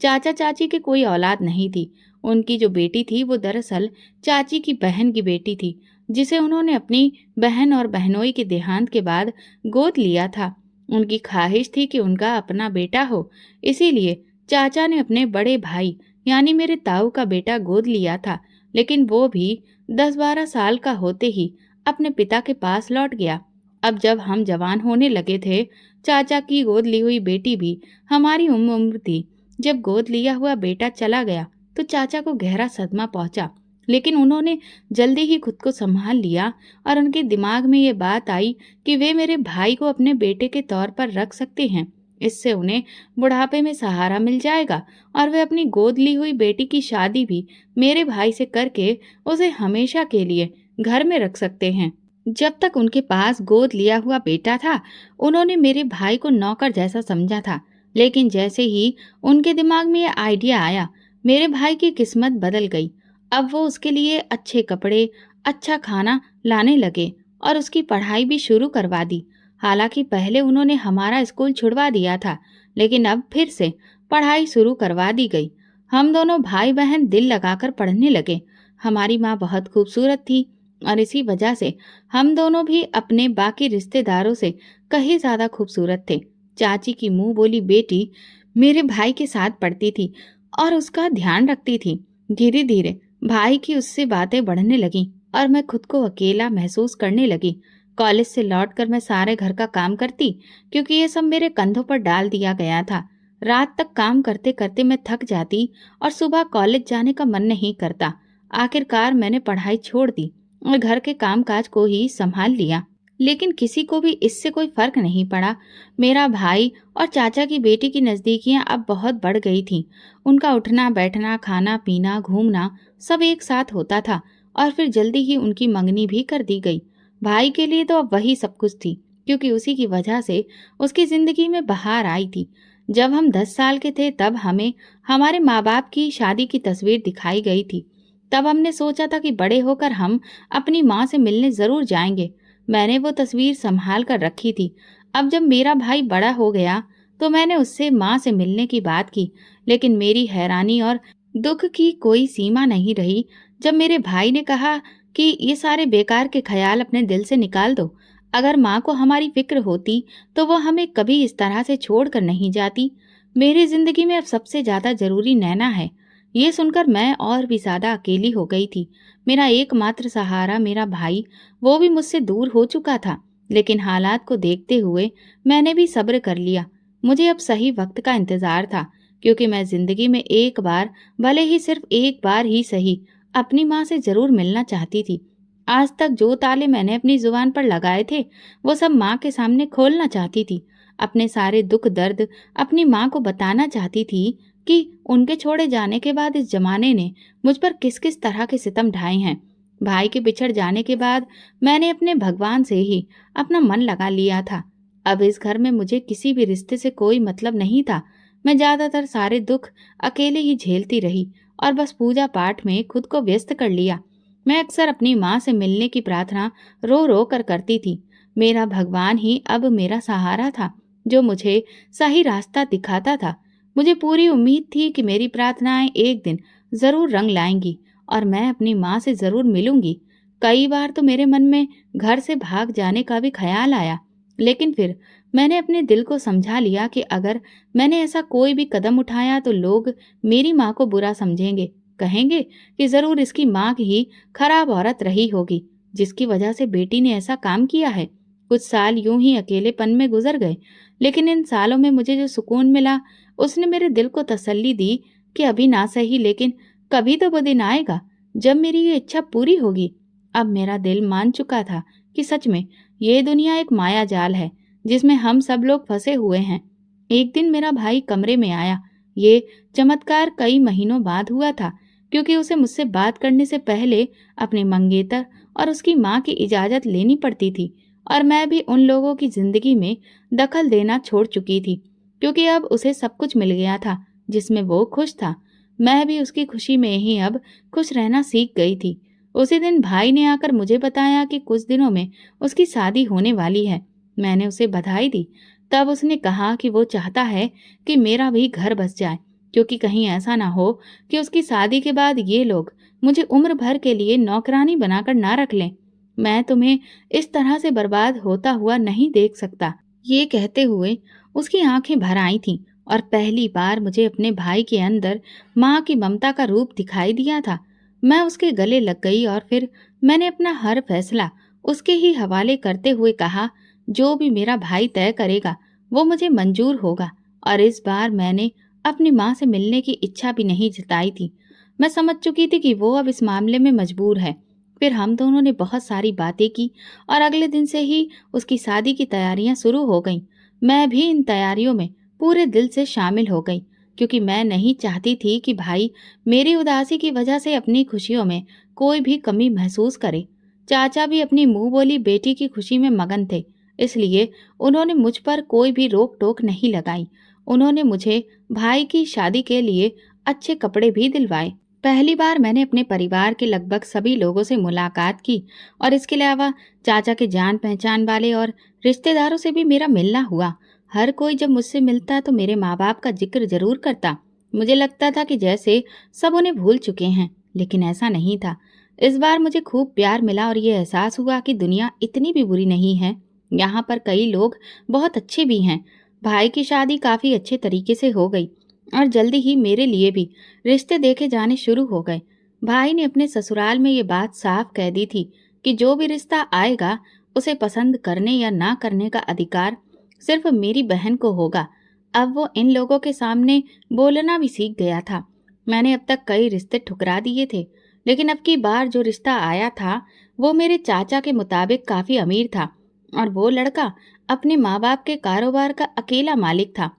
चाचा चाची की कोई औलाद नहीं थी। उनकी जो बेटी थी वो दरअसल चाची की बहन की बेटी थी, जिसे उन्होंने अपनी बहन और बहनोई के देहांत के बाद गोद लिया था। उनकी ख्वाहिश थी कि उनका अपना बेटा हो, इसीलिए चाचा ने अपने बड़े भाई यानी मेरे ताऊ का बेटा गोद लिया था। लेकिन वो भी 10-12 साल का होते ही अपने पिता के पास लौट गया। अब जब हम जवान होने लगे थे, चाचा की गोद ली हुई बेटी भी हमारी उम्र थी। जब गोद लिया हुआ बेटा चला गया तो चाचा को गहरा सदमा पहुंचा, लेकिन उन्होंने जल्दी ही खुद को संभाल लिया और उनके दिमाग में ये बात आई कि वे मेरे भाई को अपने बेटे के तौर पर रख सकते हैं। इससे उन्हें बुढ़ापे में सहारा मिल जाएगा और वे अपनी गोद ली हुई बेटी की शादी भी मेरे भाई से करके उसे हमेशा के लिए घर में रख सकते हैं। जब तक उनके पास गोद लिया हुआ बेटा था, उन्होंने मेरे भाई को नौकर जैसा समझा था। लेकिन जैसे ही उनके दिमाग में यह आइडिया आया, मेरे भाई की किस्मत बदल गई। अब वो उसके लिए अच्छे कपड़े, अच्छा खाना लाने लगे और उसकी पढ़ाई भी शुरू करवा दी। हालांकि पहले उन्होंने हमारा स्कूल छुड़वा दिया था, लेकिन अब फिर से पढ़ाई शुरू करवा दी गई। हम दोनों भाई बहन दिल लगाकर पढ़ने लगे। हमारी माँ बहुत खूबसूरत थी और इसी वजह से हम दोनों भी अपने बाकी रिश्तेदारों से कहीं ज्यादा खूबसूरत थे। चाची की मुंह बोली बेटी मेरे भाई के साथ पढ़ती थी और उसका ध्यान रखती थी। धीरे धीरे भाई की उससे बातें बढ़ने लगीं और मैं खुद को अकेला महसूस करने लगी। कॉलेज से लौटकर मैं सारे घर का काम करती, क्योंकि ये सब मेरे कंधों पर डाल दिया गया था। रात तक काम करते करते मैं थक जाती और सुबह कॉलेज जाने का मन नहीं करता। आखिरकार मैंने पढ़ाई छोड़ दी और घर के कामकाज को ही संभाल लिया। लेकिन किसी को भी इससे कोई फर्क नहीं पड़ा। मेरा भाई और चाचा की बेटी की नजदीकियां अब बहुत बढ़ गई थीं। उनका उठना बैठना, खाना पीना, घूमना सब एक साथ होता था और फिर जल्दी ही उनकी मंगनी भी कर दी गई। भाई के लिए तो अब वही सब कुछ थी, क्योंकि उसी की वजह से उसकी जिंदगी में बहार आई थी। जब हम 10 साल के थे तब हमें हमारे माँ बाप की शादी की तस्वीर दिखाई गई थी। तब हमने सोचा था कि बड़े होकर हम अपनी माँ से मिलने जरूर जाएंगे। मैंने वो तस्वीर संभाल कर रखी थी। अब जब मेरा भाई बड़ा हो गया तो मैंने उससे माँ से मिलने की बात की, लेकिन मेरी हैरानी और दुख की कोई सीमा नहीं रही जब मेरे भाई ने कहा कि ये सारे बेकार के ख्याल अपने दिल से निकाल दो। अगर माँ को हमारी फिक्र होती तो वो हमें कभी इस तरह से छोड़कर नहीं जाती। मेरी जिंदगी में अब सबसे ज्यादा जरूरी नैना है। ये सुनकर मैं और भी ज्यादा अकेली हो गई थी। मेरा एकमात्र सहारा मेरा भाई, वो भी मुझसे दूर हो चुका था। लेकिन हालात को देखते हुए मैंने भी सब्र कर लिया। मुझे अब सही वक्त का इंतजार था, क्योंकि मैं जिंदगी में एक बार, भले ही सिर्फ एक बार ही सही, अपनी माँ से जरूर मिलना चाहती थी। आज तक जो ताले मैंने अपनी जुबान पर लगाए थे वो सब माँ के सामने खोलना चाहती थी। अपने सारे दुख दर्द अपनी माँ को बताना चाहती थी कि उनके छोड़े जाने के बाद इस जमाने ने मुझ पर किस किस तरह के सितम ढाए हैं। भाई के बिछड़ जाने के बाद मैंने अपने भगवान से ही अपना मन लगा लिया था। अब इस घर में मुझे किसी भी रिश्ते से कोई मतलब नहीं था। मैं ज्यादातर सारे दुख अकेले ही झेलती रही और बस पूजा पाठ में खुद को व्यस्त कर लिया। मैं अक्सर अपनी माँ से मिलने की प्रार्थना रो रो कर करती थी। मेरा भगवान ही अब मेरा सहारा था, जो मुझे सही रास्ता दिखाता था। मुझे पूरी उम्मीद थी कि मेरी प्रार्थनाएं एक दिन जरूर रंग लाएंगी और मैं अपनी माँ से जरूर मिलूंगी। कई बार तो मेरे मन में घर से भाग जाने का भी ख्याल आया, लेकिन फिर मैंने अपने दिल को समझा लिया कि अगर मैंने ऐसा कोई भी कदम उठाया तो लोग मेरी माँ को बुरा समझेंगे, कहेंगे कि जरूर इसकी माँ ही खराब औरत रही होगी जिसकी वजह से बेटी ने ऐसा काम किया है। कुछ साल यूं ही अकेलेपन में गुजर गए, लेकिन इन सालों में मुझे जो सुकून मिला उसने मेरे दिल को तसल्ली दी कि अभी ना सही, लेकिन कभी तो वो दिन आएगा जब मेरी ये इच्छा पूरी होगी। अब मेरा दिल मान चुका था कि सच में ये दुनिया एक माया जाल है जिसमें हम सब लोग फंसे हुए हैं। एक दिन मेरा भाई कमरे में आया। ये चमत्कार कई महीनों बाद हुआ था, क्योंकि उसे मुझसे बात करने से पहले अपने मंगेतर और उसकी माँ की इजाज़त लेनी पड़ती थी, और मैं भी उन लोगों की जिंदगी में दखल देना छोड़ चुकी थी, क्योंकि अब उसे सब कुछ मिल गया था जिसमें वो खुश था। मैं भी उसकी खुशी में ही अब खुश रहना सीख गई थी। उसी दिन भाई ने आकर मुझे बताया कि कुछ दिनों में उसकी शादी होने वाली है। मैंने उसे बधाई दी। तब उसने कहा कि वो चाहता है कि मेरा भी घर बस जाए, क्योंकि कहीं ऐसा ना हो कि उसकी शादी के बाद ये लोग मुझे उम्र भर के लिए नौकरानी बनाकर ना रख लें। मैं तुम्हें इस तरह से बर्बाद होता हुआ नहीं देख सकता। ये कहते हुए उसकी आंखें भर आई थीं, और पहली बार मुझे अपने भाई के अंदर माँ की ममता का रूप दिखाई दिया था। मैं उसके गले लग गई और फिर मैंने अपना हर फैसला उसके ही हवाले करते हुए कहा, जो भी मेरा भाई तय करेगा वो मुझे मंजूर होगा। और इस बार मैंने अपनी माँ से मिलने की इच्छा भी नहीं जताई थी। मैं समझ चुकी थी कि वो अब इस मामले में मजबूर है। फिर हम दोनों ने बहुत सारी बातें की, और अगले दिन से ही उसकी शादी की तैयारियां शुरू हो गईं। मैं भी इन तैयारियों में पूरे दिल से शामिल हो गई, क्योंकि मैं नहीं चाहती थी कि भाई मेरी उदासी की वजह से अपनी खुशियों में कोई भी कमी महसूस करे। चाचा भी अपनी मुंह बोली बेटी की खुशी में मगन थे, इसलिए उन्होंने मुझ पर कोई भी रोक टोक नहीं लगाई। उन्होंने मुझे भाई की शादी के लिए अच्छे कपड़े भी दिलवाए। पहली बार मैंने अपने परिवार के लगभग सभी लोगों से मुलाकात की, और इसके अलावा चाचा के जान पहचान वाले और रिश्तेदारों से भी मेरा मिलना हुआ। हर कोई जब मुझसे मिलता तो मेरे माँ बाप का जिक्र जरूर करता। मुझे लगता था कि जैसे सब उन्हें भूल चुके हैं, लेकिन ऐसा नहीं था। इस बार मुझे खूब प्यार मिला, और ये एहसास हुआ कि दुनिया इतनी भी बुरी नहीं है। यहाँ पर कई लोग बहुत अच्छे भी हैं। भाई की शादी काफ़ी अच्छे तरीके से हो गई, और जल्दी ही मेरे लिए भी रिश्ते देखे जाने शुरू हो गए। भाई ने अपने ससुराल में ये बात साफ कह दी थी कि जो भी रिश्ता आएगा उसे पसंद करने या ना करने का अधिकार सिर्फ मेरी बहन को होगा। अब वो इन लोगों के सामने बोलना भी सीख गया था। मैंने अब तक कई रिश्ते ठुकरा दिए थे, लेकिन अब की बार जो रिश्ता आया था वो मेरे चाचा के मुताबिक काफ़ी अमीर था, और वो लड़का अपने माँ बाप के कारोबार का अकेला मालिक था।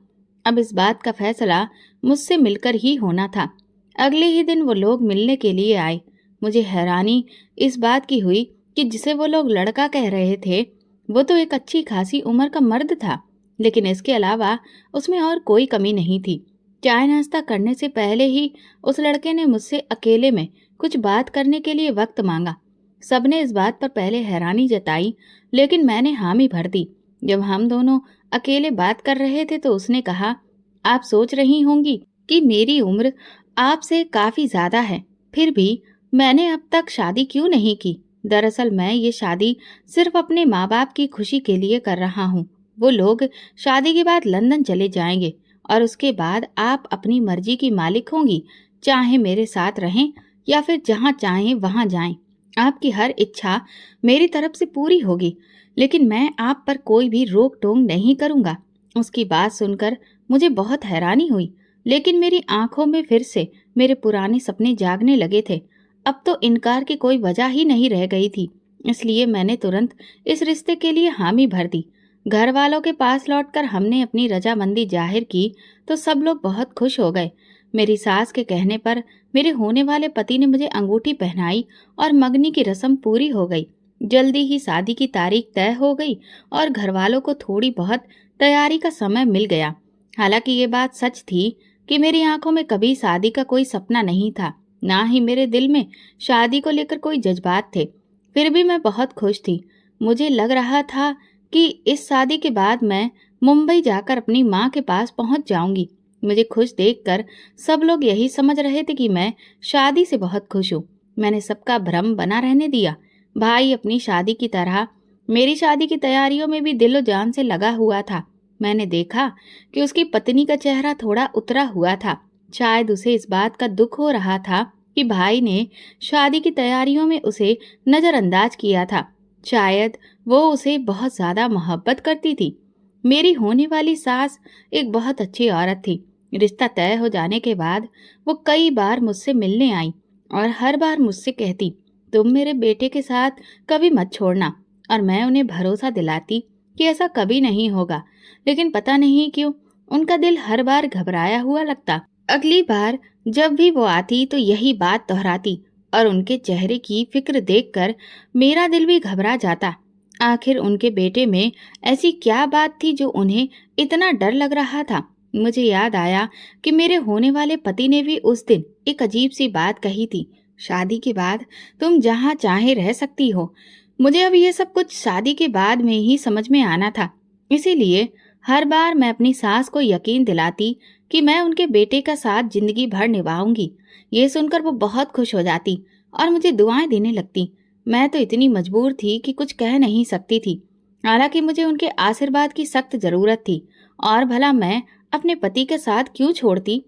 अब इस बात का फैसला मुझसे मिलकर ही होना था। अगले ही दिन वो लोग मिलने के लिए आए। मुझे हैरानी इस बात की हुई कि जिसे वो लोग लड़का कह रहे थे वो तो एक अच्छी खासी उम्र का मर्द था, लेकिन इसके अलावा उसमें और कोई कमी नहीं थी। चाय नाश्ता करने से पहले ही उस लड़के ने मुझसे अकेले में कुछ बात करने के लिए वक्त मांगा। सबने इस बात पर पहले हैरानी जताई, लेकिन मैंने हामी भर दी। जब हम दोनों अकेले बात कर रहे थे तो उसने कहा, आप सोच रही होंगी कि मेरी उम्र आपसे काफ़ी ज़्यादा है, फिर भी मैंने अब तक शादी क्यों नहीं की। दरअसल मैं ये शादी सिर्फ अपने माँ बाप की खुशी के लिए कर रहा हूँ। वो लोग शादी के बाद लंदन चले जाएंगे, और उसके बाद आप अपनी मर्जी की मालिक होंगी, चाहे मेरे साथ रहें या फिर जहाँ चाहें वहाँ जाएं। आपकी हर इच्छा मेरी तरफ से पूरी होगी, लेकिन मैं आप पर कोई भी रोक टोक नहीं करूँगा। उसकी बात सुनकर मुझे बहुत हैरानी हुई, लेकिन मेरी आंखों में फिर से मेरे पुराने सपने जागने लगे थे। अब तो इनकार की कोई वजह ही नहीं रह गई थी, इसलिए मैंने तुरंत इस रिश्ते के लिए हामी भर दी। घर वालों के पास लौटकर हमने अपनी रजामंदी जाहिर की तो सब लोग बहुत खुश हो गए। मेरी सास के कहने पर मेरे होने वाले पति ने मुझे अंगूठी पहनाई, और मंगनी की रस्म पूरी हो गई। जल्दी ही शादी की तारीख तय हो गई, और घर वालों को थोड़ी बहुत तैयारी का समय मिल गया। हालांकि ये बात सच थी कि मेरी आंखों में कभी शादी का कोई सपना नहीं था, ना ही मेरे दिल में शादी को लेकर कोई जज्बात थे। फिर भी मैं बहुत खुश थी। मुझे लग रहा था कि इस शादी के बाद मैं मुंबई जाकर अपनी माँ के पास पहुँच जाऊंगी। मुझे खुश देखकर सब लोग यही समझ रहे थे कि मैं शादी से बहुत खुश हूँ। मैंने सबका भ्रम बना रहने दिया। भाई अपनी शादी की तरह मेरी शादी की तैयारियों में भी दिलो जान से लगा हुआ था। मैंने देखा कि उसकी पत्नी का चेहरा थोड़ा उतरा हुआ था। शायद उसे इस बात का दुख हो रहा था कि भाई ने शादी की तैयारियों में उसे नज़रअंदाज किया था। शायद वो उसे बहुत ज़्यादा मोहब्बत करती थी। मेरी होने वाली सास एक बहुत अच्छी औरत थी। रिश्ता तय हो जाने के बाद वो कई बार मुझसे मिलने आई, और हर बार मुझसे कहती, तुम मेरे बेटे के साथ कभी मत छोड़ना। और मैं उन्हें भरोसा दिलाती कि ऐसा कभी नहीं होगा, लेकिन पता नहीं क्यों उनका दिल हर बार घबराया हुआ लगता। अगली बार जब भी वो आती तो यही बात दोहराती और उनके चेहरे की फिक्र देखकर मेरा दिल भी घबरा जाता। आखिर उनके बेटे में ऐसी क्या बात थी जो उन्हें इतना डर लग रहा था। मुझे याद आया कि मेरे होने वाले पति ने भी उस दिन एक अजीब सी बात कही थी, शादी के बाद तुम जहाँ चाहे रह सकती हो। मुझे अब ये सब कुछ शादी के बाद में ही समझ में आना था। इसीलिए हर बार मैं अपनी सास को यकीन दिलाती कि मैं उनके बेटे का साथ जिंदगी भर निभाऊंगी। ये सुनकर वो बहुत खुश हो जाती और मुझे दुआएं देने लगती। मैं तो इतनी मजबूर थी कि कुछ कह नहीं सकती थी। हालांकि मुझे उनके आशीर्वाद की सख्त जरूरत थी, और भला मैं अपने पति के साथ क्यों छोड़ती।